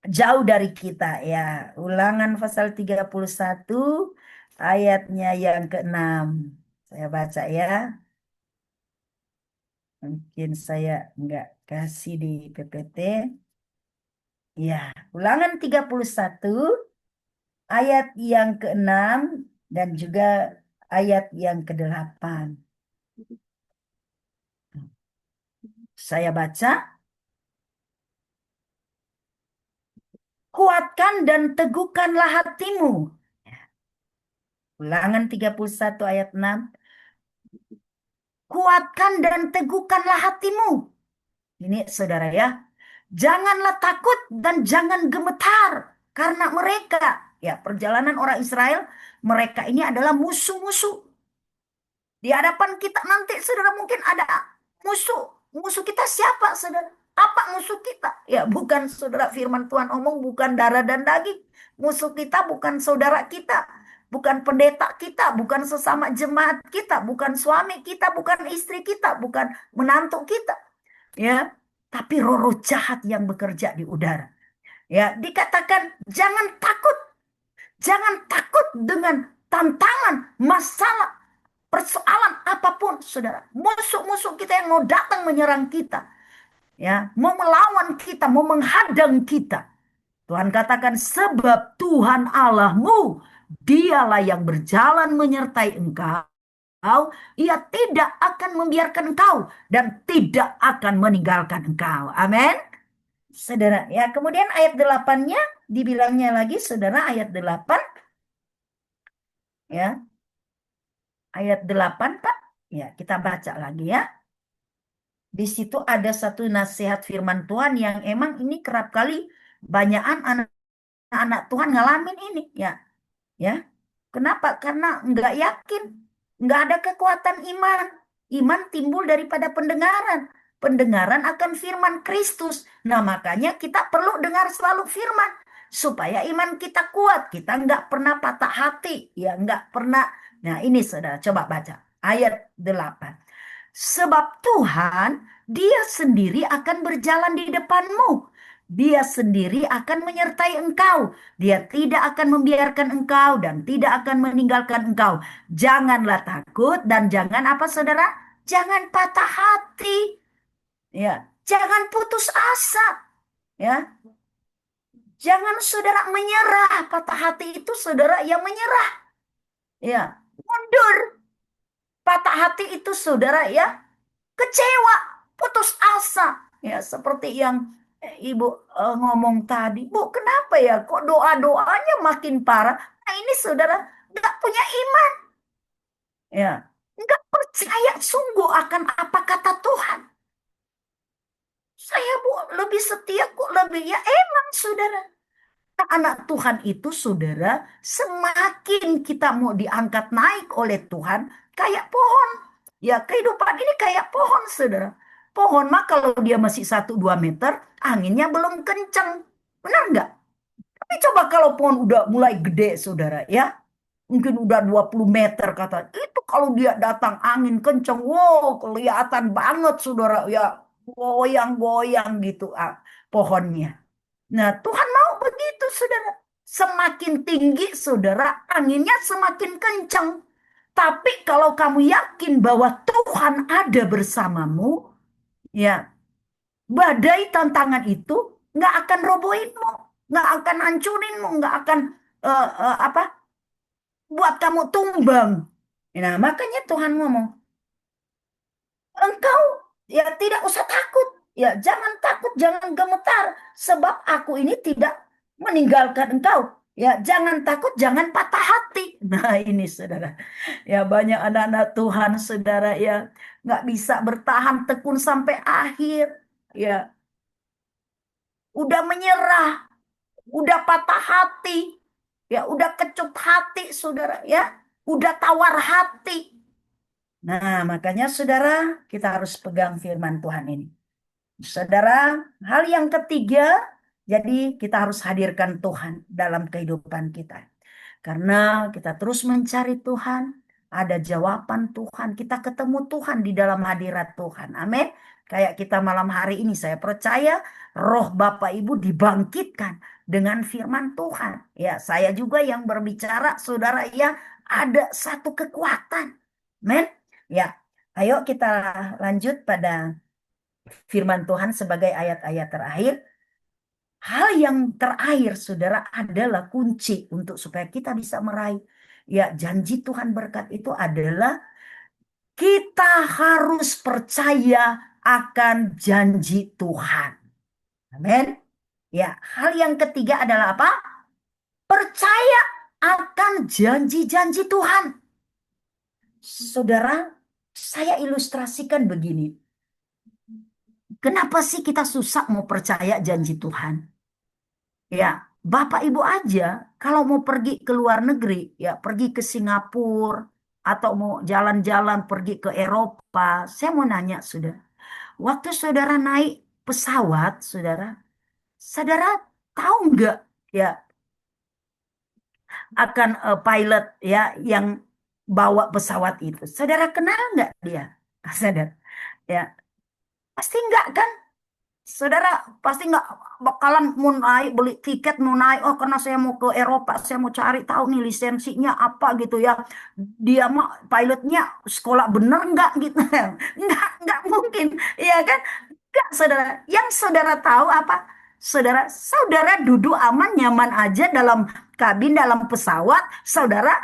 jauh dari kita ya. Ulangan pasal 31 ayatnya yang ke-6. Saya baca ya. Mungkin saya nggak kasih di PPT. Ya, Ulangan 31 ayat yang ke-6 dan juga ayat yang ke-8. Saya baca. Kuatkan dan teguhkanlah hatimu. Ulangan 31 ayat 6. Kuatkan dan teguhkanlah hatimu. Ini saudara ya. Janganlah takut dan jangan gemetar. Karena mereka, ya perjalanan orang Israel, mereka ini adalah musuh-musuh. Di hadapan kita nanti saudara mungkin ada musuh. Musuh kita siapa saudara? Apa musuh kita? Ya bukan saudara, firman Tuhan omong bukan darah dan daging. Musuh kita bukan saudara kita. Bukan pendeta kita, bukan sesama jemaat kita, bukan suami kita, bukan istri kita, bukan menantu kita. Ya, tapi roh-roh jahat yang bekerja di udara. Ya, dikatakan jangan takut. Jangan takut dengan tantangan, masalah, persoalan apapun, saudara. Musuh-musuh kita yang mau datang menyerang kita, ya, mau melawan kita, mau menghadang kita. Tuhan katakan sebab Tuhan Allahmu, Dialah yang berjalan menyertai engkau. Ia tidak akan membiarkan engkau dan tidak akan meninggalkan engkau. Amin. Saudara, ya kemudian ayat 8-nya dibilangnya lagi, saudara, ayat 8. Ya. Ayat 8, Pak. Ya, kita baca lagi ya. Di situ ada satu nasihat firman Tuhan yang emang ini kerap kali banyakan anak-anak Tuhan ngalamin ini ya. Ya. Kenapa? Karena nggak yakin, nggak ada kekuatan iman. Iman timbul daripada pendengaran. Pendengaran akan firman Kristus. Nah, makanya kita perlu dengar selalu firman supaya iman kita kuat. Kita nggak pernah patah hati, ya nggak pernah Nah, ini saudara, coba baca ayat 8. Sebab Tuhan, Dia sendiri akan berjalan di depanmu. Dia sendiri akan menyertai engkau. Dia tidak akan membiarkan engkau dan tidak akan meninggalkan engkau. Janganlah takut dan jangan apa saudara? Jangan patah hati. Ya, jangan putus asa. Ya, jangan saudara menyerah. Patah hati itu saudara yang menyerah. Ya, mundur. Patah hati itu saudara ya kecewa, putus asa. Ya, seperti yang Ibu ngomong tadi. Bu, kenapa ya kok doa-doanya makin parah? Nah, ini saudara nggak punya iman. Ya, nggak percaya sungguh akan apa kata Tuhan. Saya bu lebih setia kok lebih ya emang saudara. Anak Tuhan itu saudara semakin kita mau diangkat naik oleh Tuhan kayak pohon. Ya kehidupan ini kayak pohon saudara. Pohon mah kalau dia masih 1-2 meter anginnya belum kencang. Benar nggak? Tapi coba kalau pohon udah mulai gede saudara ya. Mungkin udah 20 meter kata. Itu kalau dia datang angin kencang. Wow kelihatan banget saudara ya. Goyang-goyang gitu pohonnya. Nah, Tuhan mau begitu, saudara. Semakin tinggi, saudara, anginnya semakin kencang. Tapi kalau kamu yakin bahwa Tuhan ada bersamamu, ya, badai tantangan itu nggak akan robohinmu, nggak akan hancurinmu, nggak akan apa buat kamu tumbang. Nah, makanya Tuhan ngomong, engkau ya tidak usah takut. Ya, jangan takut, jangan gemetar. Sebab aku ini tidak meninggalkan engkau. Ya, jangan takut, jangan patah hati. Nah, ini saudara. Ya, banyak anak-anak Tuhan, saudara, ya nggak bisa bertahan tekun sampai akhir. Ya, udah menyerah, udah patah hati. Ya, udah kecut hati, saudara. Ya, udah tawar hati. Nah, makanya saudara, kita harus pegang firman Tuhan ini. Saudara, hal yang ketiga, jadi kita harus hadirkan Tuhan dalam kehidupan kita. Karena kita terus mencari Tuhan, ada jawaban Tuhan, kita ketemu Tuhan di dalam hadirat Tuhan. Amin. Kayak kita malam hari ini, saya percaya roh Bapak Ibu dibangkitkan dengan firman Tuhan. Ya, saya juga yang berbicara, saudara ya, ada satu kekuatan. Amin. Ya, ayo kita lanjut pada firman Tuhan sebagai ayat-ayat terakhir. Hal yang terakhir, saudara, adalah kunci untuk supaya kita bisa meraih. Ya, janji Tuhan berkat itu adalah kita harus percaya akan janji Tuhan. Amin. Ya, hal yang ketiga adalah apa? Percaya akan janji-janji Tuhan. Saudara, saya ilustrasikan begini. Kenapa sih kita susah mau percaya janji Tuhan? Ya, Bapak Ibu aja kalau mau pergi ke luar negeri, ya pergi ke Singapura atau mau jalan-jalan pergi ke Eropa, saya mau nanya, sudah. Waktu saudara naik pesawat, saudara tahu nggak ya akan pilot ya yang bawa pesawat itu? Saudara kenal nggak dia? Saudara, ya pasti nggak kan? Saudara pasti nggak bakalan mau naik beli tiket mau naik oh karena saya mau ke Eropa saya mau cari tahu nih lisensinya apa gitu ya dia mah pilotnya sekolah bener nggak gitu nggak mungkin ya kan nggak saudara yang saudara tahu apa saudara duduk aman nyaman aja dalam kabin dalam pesawat saudara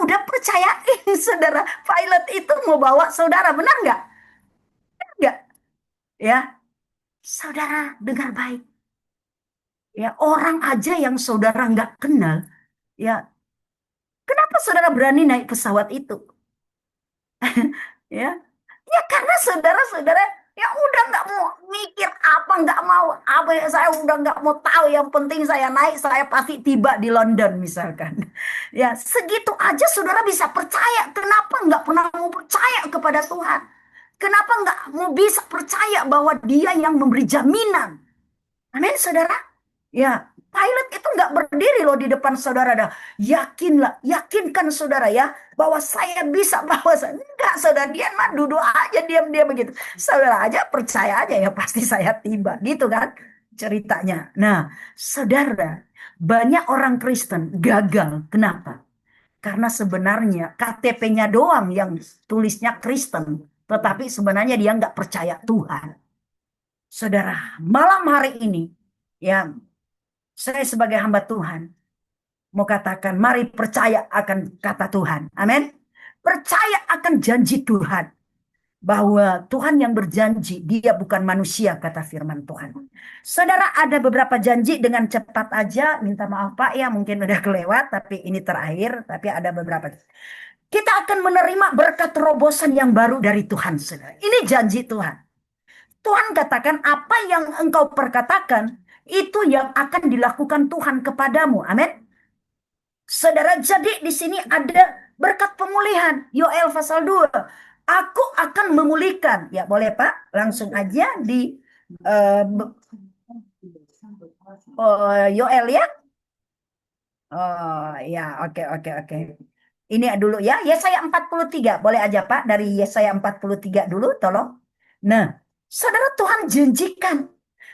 udah percayain saudara pilot itu mau bawa saudara benar nggak ya saudara dengar baik. Ya, orang aja yang saudara nggak kenal, ya, kenapa saudara berani naik pesawat itu? Ya, ya karena saudara-saudara ya udah nggak mau mikir apa nggak mau apa ya saya udah nggak mau tahu yang penting saya naik saya pasti tiba di London misalkan. Ya, segitu aja saudara bisa percaya. Kenapa nggak pernah mau percaya kepada Tuhan? Kenapa nggak mau bisa percaya bahwa Dia yang memberi jaminan? Amin, saudara. Ya, Pilot itu nggak berdiri loh di depan saudara. Dah. Yakinlah, yakinkan saudara ya bahwa saya bisa bawa saya. Enggak, saudara, dia mah duduk aja diam-diam begitu. Saudara aja percaya aja ya pasti saya tiba, gitu kan ceritanya. Nah, saudara, banyak orang Kristen gagal. Kenapa? Karena sebenarnya KTP-nya doang yang tulisnya Kristen, tetapi sebenarnya dia nggak percaya Tuhan. Saudara, malam hari ini, ya, saya sebagai hamba Tuhan mau katakan, mari percaya akan kata Tuhan. Amin. Percaya akan janji Tuhan. Bahwa Tuhan yang berjanji, dia bukan manusia, kata firman Tuhan. Saudara, ada beberapa janji dengan cepat aja. Minta maaf Pak ya, mungkin udah kelewat, tapi ini terakhir. Tapi ada beberapa. Kita akan menerima berkat terobosan yang baru dari Tuhan, saudara. Ini janji Tuhan. Tuhan katakan apa yang engkau perkatakan, itu yang akan dilakukan Tuhan kepadamu. Amin. Saudara, jadi di sini ada berkat pemulihan. Yoel pasal 2. Aku akan memulihkan. Ya boleh Pak, langsung aja di Yoel ya. Oh ya, oke, oke, oke. Ini dulu ya, Yesaya 43. Boleh aja Pak, dari Yesaya 43 dulu, tolong. Nah, saudara, Tuhan janjikan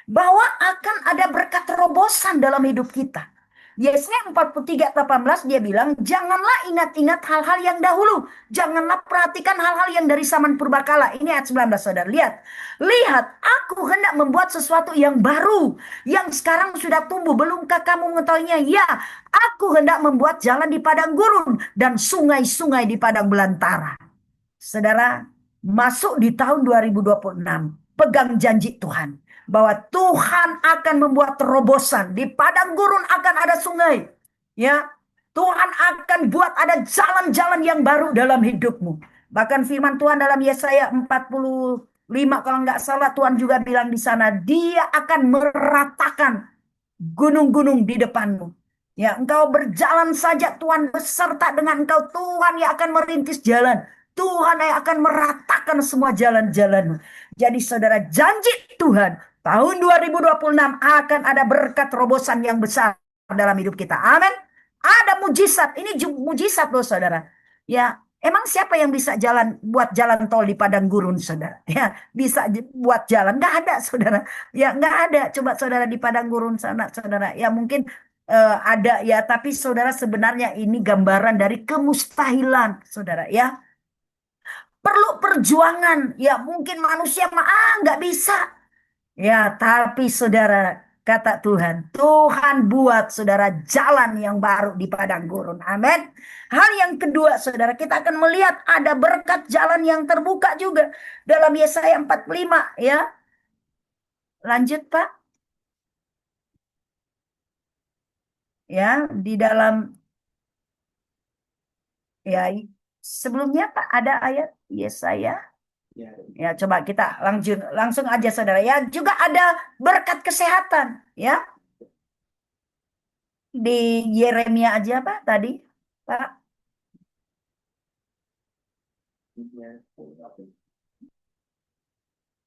bahwa akan ada berkat terobosan dalam hidup kita. Yesaya 43:18 dia bilang, janganlah ingat-ingat hal-hal yang dahulu. Janganlah perhatikan hal-hal yang dari zaman purbakala. Ini ayat 19, saudara. Lihat. Lihat, aku hendak membuat sesuatu yang baru. Yang sekarang sudah tumbuh. Belumkah kamu mengetahuinya? Ya, aku hendak membuat jalan di padang gurun. Dan sungai-sungai di padang belantara. Saudara, masuk di tahun 2026. Pegang janji Tuhan. Bahwa Tuhan akan membuat terobosan. Di padang gurun akan ada sungai. Ya, Tuhan akan buat ada jalan-jalan yang baru dalam hidupmu. Bahkan firman Tuhan dalam Yesaya 45 kalau nggak salah, Tuhan juga bilang di sana, dia akan meratakan gunung-gunung di depanmu. Ya, engkau berjalan saja, Tuhan beserta dengan engkau. Tuhan yang akan merintis jalan. Tuhan yang akan meratakan semua jalan-jalanmu. Jadi saudara, janji Tuhan tahun 2026 akan ada berkat terobosan yang besar dalam hidup kita. Amin. Ada mujizat. Ini mujizat loh saudara. Ya, emang siapa yang bisa buat jalan tol di padang gurun saudara? Ya, bisa buat jalan. Nggak ada saudara. Ya, nggak ada. Coba saudara di padang gurun sana saudara. Ya mungkin ada ya. Tapi saudara, sebenarnya ini gambaran dari kemustahilan saudara ya. Perlu perjuangan. Ya mungkin manusia nggak bisa. Ya tapi saudara, kata Tuhan. Tuhan buat saudara jalan yang baru di padang gurun. Amin. Hal yang kedua saudara, kita akan melihat ada berkat jalan yang terbuka juga. Dalam Yesaya 45 ya. Lanjut Pak. Ya di dalam. Ya sebelumnya Pak ada ayat Yesaya. Ya, coba kita langsung aja saudara ya. Juga ada berkat kesehatan ya. Di Yeremia aja Pak tadi, Pak.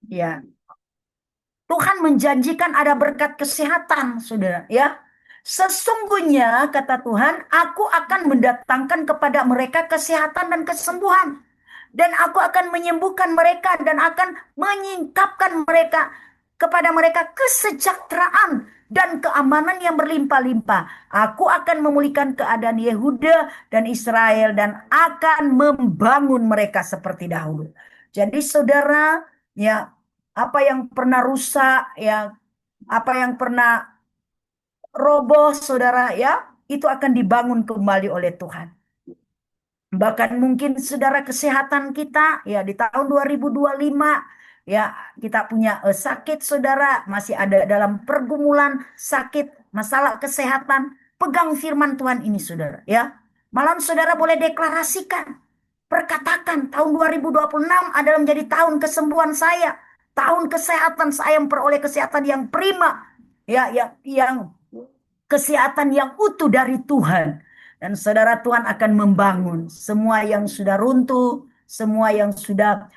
Ya. Tuhan menjanjikan ada berkat kesehatan, saudara ya. Sesungguhnya kata Tuhan, aku akan mendatangkan kepada mereka kesehatan dan kesembuhan. Dan aku akan menyembuhkan mereka dan akan menyingkapkan mereka kepada mereka kesejahteraan dan keamanan yang berlimpah-limpah. Aku akan memulihkan keadaan Yehuda dan Israel dan akan membangun mereka seperti dahulu. Jadi saudara, ya apa yang pernah rusak, ya apa yang pernah roboh, saudara, ya itu akan dibangun kembali oleh Tuhan. Bahkan mungkin saudara kesehatan kita ya di tahun 2025 ya kita punya sakit saudara, masih ada dalam pergumulan sakit, masalah kesehatan, pegang firman Tuhan ini saudara ya. Malam saudara boleh deklarasikan, perkatakan tahun 2026 adalah menjadi tahun kesembuhan saya, tahun kesehatan saya, memperoleh kesehatan yang prima ya, yang kesehatan yang utuh dari Tuhan. Dan saudara, Tuhan akan membangun semua yang sudah runtuh, semua yang sudah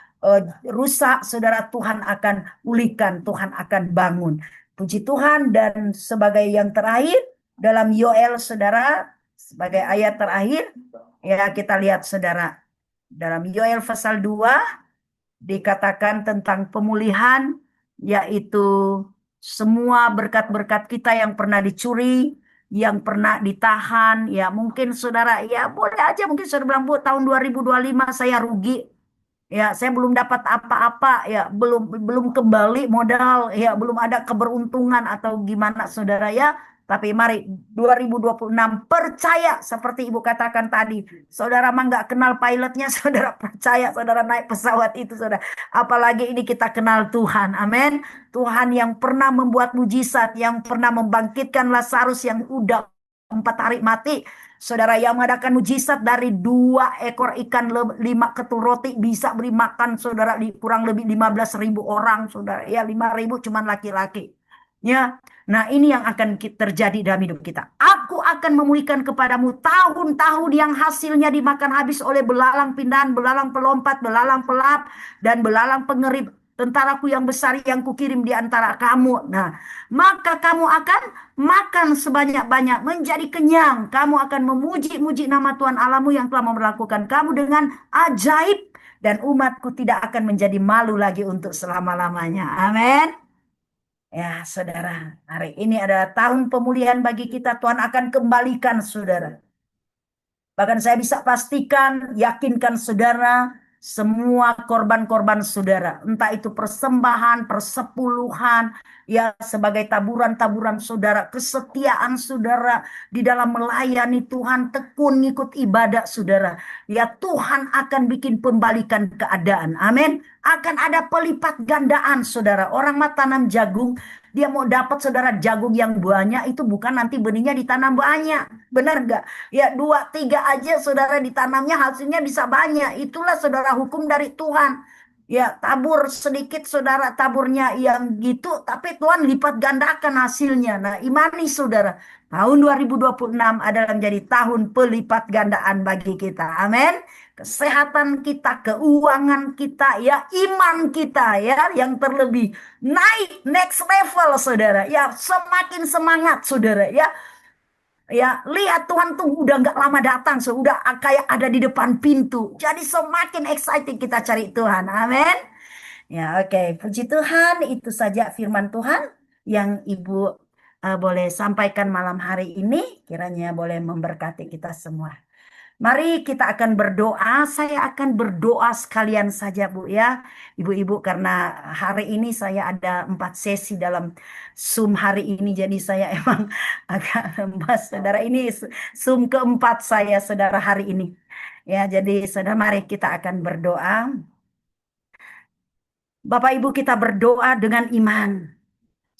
rusak, saudara, Tuhan akan pulihkan, Tuhan akan bangun. Puji Tuhan, dan sebagai yang terakhir dalam Yoel saudara, sebagai ayat terakhir ya kita lihat saudara, dalam Yoel pasal 2 dikatakan tentang pemulihan, yaitu semua berkat-berkat kita yang pernah dicuri, yang pernah ditahan. Ya mungkin saudara, ya boleh aja mungkin saudara bilang, Bu, tahun 2025 saya rugi. Ya, saya belum dapat apa-apa, ya, belum kembali modal, ya, belum ada keberuntungan atau gimana saudara ya. Tapi mari 2026 percaya seperti Ibu katakan tadi. Saudara mah nggak kenal pilotnya, saudara percaya saudara naik pesawat itu saudara. Apalagi ini kita kenal Tuhan. Amin. Tuhan yang pernah membuat mujizat, yang pernah membangkitkan Lazarus yang udah 4 hari mati. Saudara, yang mengadakan mujizat dari 2 ekor ikan, 5 ketul roti bisa beri makan saudara kurang lebih 15.000 orang saudara. Ya 5.000 cuman laki-laki. Ya, nah ini yang akan terjadi dalam hidup kita. Aku akan memulihkan kepadamu tahun-tahun yang hasilnya dimakan habis oleh belalang pindahan, belalang pelompat, belalang pelap, dan belalang pengerip. Tentaraku yang besar yang kukirim di antara kamu. Nah, maka kamu akan makan sebanyak-banyak, menjadi kenyang. Kamu akan memuji-muji nama Tuhan Allahmu yang telah memperlakukan kamu dengan ajaib. Dan umatku tidak akan menjadi malu lagi untuk selama-lamanya. Amin. Ya saudara, hari ini adalah tahun pemulihan bagi kita. Tuhan akan kembalikan saudara. Bahkan saya bisa pastikan, yakinkan saudara, semua korban-korban saudara, entah itu persembahan, persepuluhan, ya sebagai taburan-taburan saudara, kesetiaan saudara di dalam melayani Tuhan, tekun ikut ibadah saudara, ya Tuhan akan bikin pembalikan keadaan. Amin. Akan ada pelipat gandaan saudara. Orang mah tanam jagung, dia mau dapat saudara jagung yang banyak, itu bukan nanti benihnya ditanam banyak. Benar nggak? Ya 2, 3 aja saudara ditanamnya hasilnya bisa banyak. Itulah saudara hukum dari Tuhan. Ya tabur sedikit saudara taburnya yang gitu. Tapi Tuhan lipat gandakan hasilnya. Nah imani saudara. Tahun 2026 adalah menjadi tahun pelipat gandaan bagi kita. Amin. Kesehatan kita, keuangan kita, ya iman kita ya yang terlebih naik next level saudara. Ya semakin semangat saudara ya. Ya, lihat Tuhan tuh udah nggak lama datang, sudah kayak ada di depan pintu. Jadi semakin excited kita cari Tuhan. Amin. Ya, oke. Puji Tuhan, itu saja firman Tuhan yang Ibu boleh sampaikan malam hari ini. Kiranya boleh memberkati kita semua. Mari kita akan berdoa. Saya akan berdoa sekalian saja Bu ya. Ibu-ibu, karena hari ini saya ada 4 sesi dalam Zoom hari ini. Jadi saya emang agak lemas. Saudara, ini Zoom keempat saya saudara hari ini. Ya, jadi saudara mari kita akan berdoa. Bapak Ibu, kita berdoa dengan iman.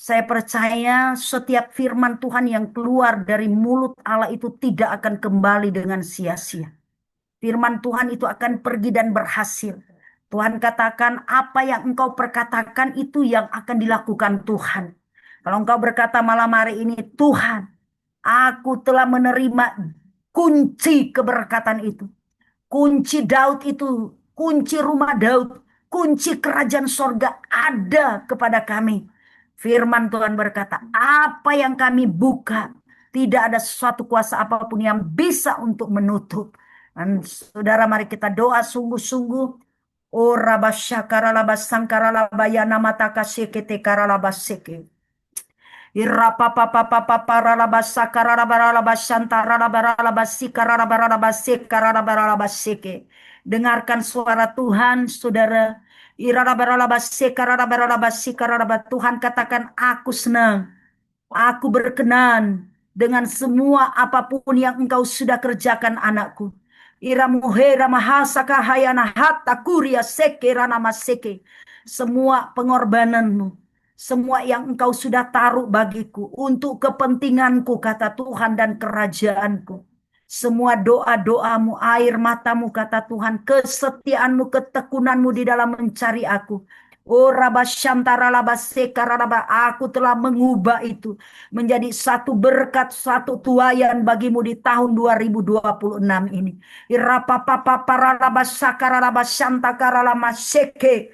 Saya percaya setiap firman Tuhan yang keluar dari mulut Allah itu tidak akan kembali dengan sia-sia. Firman Tuhan itu akan pergi dan berhasil. Tuhan katakan apa yang engkau perkatakan itu yang akan dilakukan Tuhan. Kalau engkau berkata malam hari ini, Tuhan, aku telah menerima kunci keberkatan itu. Kunci Daud itu, kunci rumah Daud, kunci kerajaan sorga ada kepada kami. Firman Tuhan berkata, apa yang kami buka, tidak ada sesuatu kuasa apapun yang bisa untuk menutup. Dan saudara, mari kita doa sungguh-sungguh. Oh rabasya sangkara labayana mata kasekete karalabaseke. Dengarkan suara Tuhan, saudara. Tuhan katakan, aku senang, aku berkenan dengan semua apapun yang engkau sudah kerjakan anakku. Iramuhera mahasaka hayana hatta kuria seke rana maseke. Semua pengorbananmu, semua yang engkau sudah taruh bagiku untuk kepentinganku, kata Tuhan, dan kerajaanku. Semua doa-doamu, air matamu, kata Tuhan, kesetiaanmu, ketekunanmu di dalam mencari aku. Oh rabasyantara labaseka raba, aku telah mengubah itu menjadi satu berkat, satu tuayan bagimu di tahun 2026 ini. Irapapapa para labasaka rabasyantaka ralamaseke.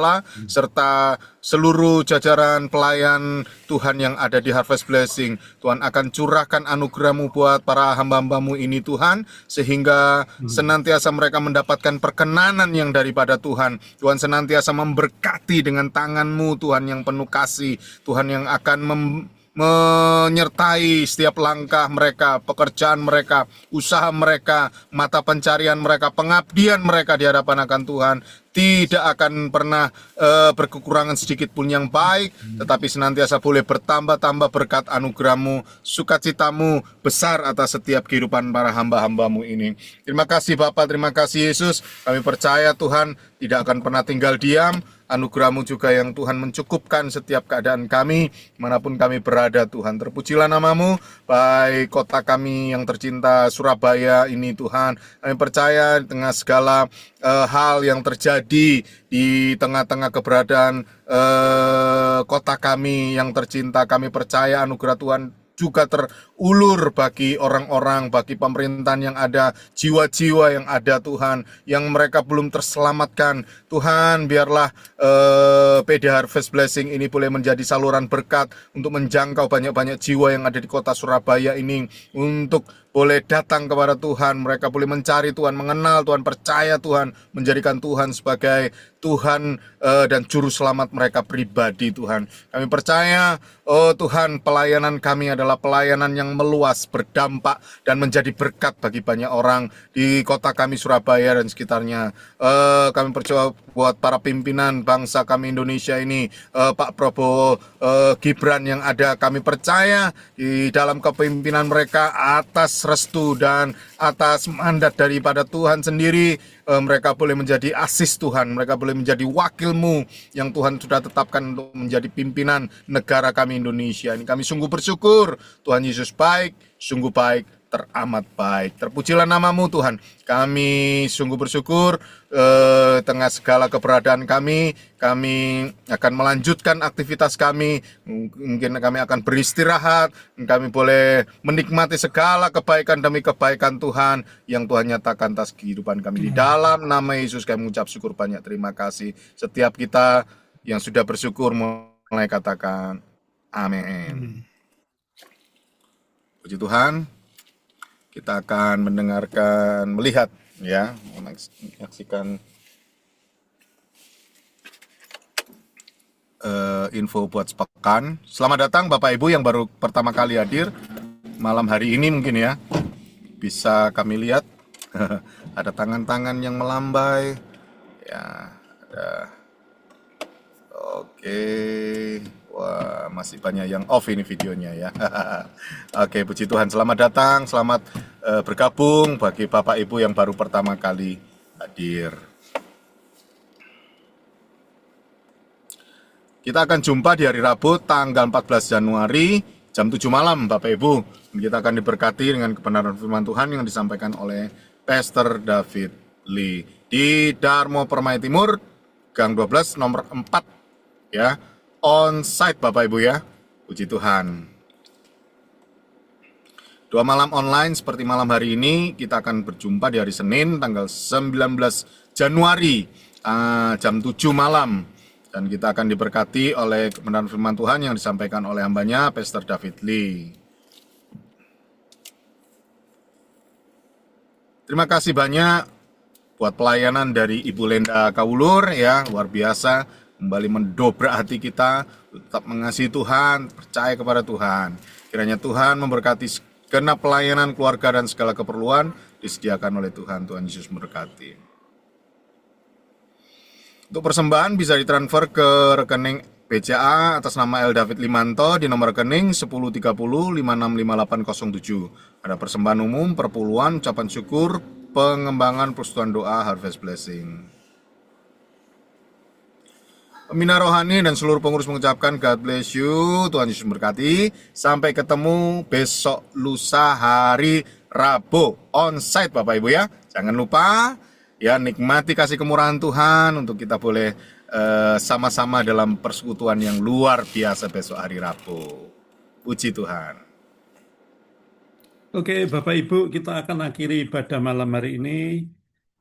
Gembala, serta seluruh jajaran pelayan Tuhan yang ada di Harvest Blessing. Tuhan akan curahkan anugerah-Mu buat para hamba-hamba-Mu ini Tuhan, sehingga senantiasa mereka mendapatkan perkenanan yang daripada Tuhan. Tuhan senantiasa memberkati dengan tangan-Mu Tuhan yang penuh kasih, Tuhan yang akan menyertai setiap langkah mereka, pekerjaan mereka, usaha mereka, mata pencarian mereka, pengabdian mereka di hadapan akan Tuhan. Tidak akan pernah berkekurangan sedikit pun yang baik, tetapi senantiasa boleh bertambah-tambah berkat anugerah-Mu, sukacita-Mu besar atas setiap kehidupan para hamba-hamba-Mu ini. Terima kasih Bapa, terima kasih Yesus. Kami percaya Tuhan tidak akan pernah tinggal diam. Anugerah-Mu juga yang Tuhan mencukupkan setiap keadaan kami, manapun kami berada Tuhan. Terpujilah nama-Mu, baik kota kami yang tercinta Surabaya ini Tuhan. Kami percaya dengan segala hal yang terjadi di tengah-tengah keberadaan kota kami yang tercinta. Kami percaya anugerah Tuhan juga terulur bagi orang-orang, bagi pemerintahan yang ada, jiwa-jiwa yang ada Tuhan, yang mereka belum terselamatkan. Tuhan, biarlah PD Harvest Blessing ini boleh menjadi saluran berkat untuk menjangkau banyak-banyak jiwa yang ada di kota Surabaya ini, untuk boleh datang kepada Tuhan. Mereka boleh mencari Tuhan, mengenal Tuhan, percaya Tuhan, menjadikan Tuhan sebagai Tuhan dan juru selamat mereka pribadi Tuhan. Kami percaya, oh Tuhan, pelayanan kami adalah pelayanan yang meluas, berdampak, dan menjadi berkat bagi banyak orang di kota kami Surabaya dan sekitarnya. Kami percaya buat para pimpinan bangsa kami Indonesia ini, Pak Prabowo Gibran yang ada, kami percaya di dalam kepemimpinan mereka atas restu dan atas mandat daripada Tuhan sendiri, mereka boleh menjadi asis Tuhan, mereka boleh menjadi wakil-Mu yang Tuhan sudah tetapkan untuk menjadi pimpinan negara kami Indonesia ini. Kami sungguh bersyukur, Tuhan Yesus baik, sungguh baik, teramat baik. Terpujilah nama-Mu Tuhan. Kami sungguh bersyukur tengah segala keberadaan kami akan melanjutkan aktivitas kami. Mungkin kami akan beristirahat, kami boleh menikmati segala kebaikan demi kebaikan Tuhan yang Tuhan nyatakan atas kehidupan kami. Di dalam nama Yesus kami mengucap syukur banyak terima kasih. Setiap kita yang sudah bersyukur mulai katakan amin. Puji Tuhan. Kita akan melihat ya, menyaksikan info buat sepekan. Selamat datang Bapak Ibu yang baru pertama kali hadir malam hari ini mungkin ya. Bisa kami lihat ada tangan-tangan yang melambai. Ya, ada. Oke. Wah, masih banyak yang off ini videonya ya. Oke, puji Tuhan. Selamat datang, selamat bergabung bagi Bapak Ibu yang baru pertama kali hadir. Kita akan jumpa di hari Rabu tanggal 14 Januari jam 7 malam Bapak Ibu. Kita akan diberkati dengan kebenaran firman Tuhan yang disampaikan oleh Pastor David Lee di Darmo Permai Timur, Gang 12 nomor 4 ya. On site Bapak Ibu ya. Puji Tuhan. 2 malam online seperti malam hari ini. Kita akan berjumpa di hari Senin tanggal 19 Januari jam 7 malam. Dan kita akan diberkati oleh kebenaran firman Tuhan yang disampaikan oleh hambanya Pastor David Lee. Terima kasih banyak buat pelayanan dari Ibu Lenda Kaulur ya, luar biasa. Kembali mendobrak hati kita, tetap mengasihi Tuhan, percaya kepada Tuhan. Kiranya Tuhan memberkati segenap pelayanan keluarga dan segala keperluan disediakan oleh Tuhan. Tuhan Yesus memberkati. Untuk persembahan bisa ditransfer ke rekening BCA atas nama L. David Limanto di nomor rekening 1030565807. Ada persembahan umum, perpuluhan, ucapan syukur, pengembangan persekutuan doa Harvest Blessing. Pembina rohani dan seluruh pengurus mengucapkan God bless you, Tuhan Yesus memberkati. Sampai ketemu besok lusa hari Rabu on-site Bapak Ibu ya. Jangan lupa ya, nikmati kasih kemurahan Tuhan untuk kita boleh sama-sama dalam persekutuan yang luar biasa besok hari Rabu. Puji Tuhan. Oke, Bapak Ibu, kita akan akhiri ibadah malam hari ini.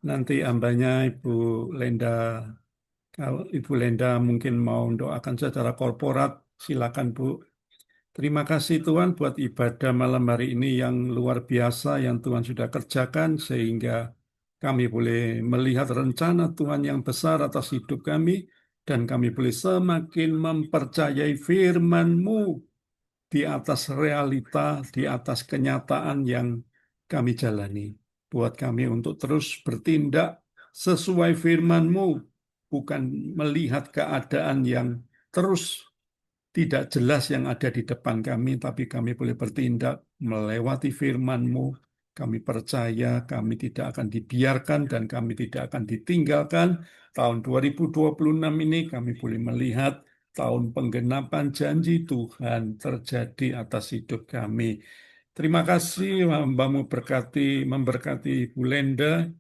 Nanti hambanya Ibu Lenda Kalau Ibu Lenda mungkin mau doakan secara korporat, silakan Bu. Terima kasih Tuhan buat ibadah malam hari ini yang luar biasa yang Tuhan sudah kerjakan sehingga kami boleh melihat rencana Tuhan yang besar atas hidup kami dan kami boleh semakin mempercayai firman-Mu di atas realita, di atas kenyataan yang kami jalani. Buat kami untuk terus bertindak sesuai firman-Mu, bukan melihat keadaan yang terus tidak jelas yang ada di depan kami, tapi kami boleh bertindak melewati firman-Mu. Kami percaya kami tidak akan dibiarkan dan kami tidak akan ditinggalkan. Tahun 2026 ini kami boleh melihat tahun penggenapan janji Tuhan terjadi atas hidup kami. Terima kasih hamba-Mu memberkati Bu Lenda,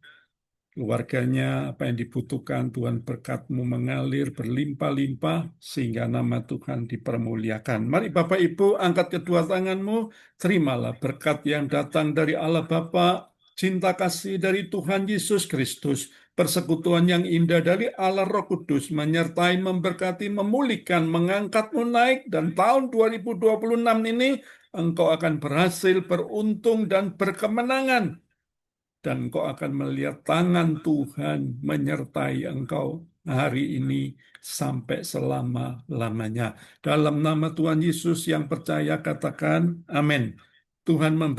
keluarganya, apa yang dibutuhkan, Tuhan berkat-Mu mengalir berlimpah-limpah, sehingga nama Tuhan dipermuliakan. Mari Bapak Ibu, angkat kedua tanganmu, terimalah berkat yang datang dari Allah Bapa, cinta kasih dari Tuhan Yesus Kristus, persekutuan yang indah dari Allah Roh Kudus, menyertai, memberkati, memulihkan, mengangkatmu naik, dan tahun 2026 ini, engkau akan berhasil, beruntung, dan berkemenangan. Dan engkau akan melihat tangan Tuhan menyertai engkau hari ini sampai selama-lamanya. Dalam nama Tuhan Yesus yang percaya katakan amin. Tuhan memberkati.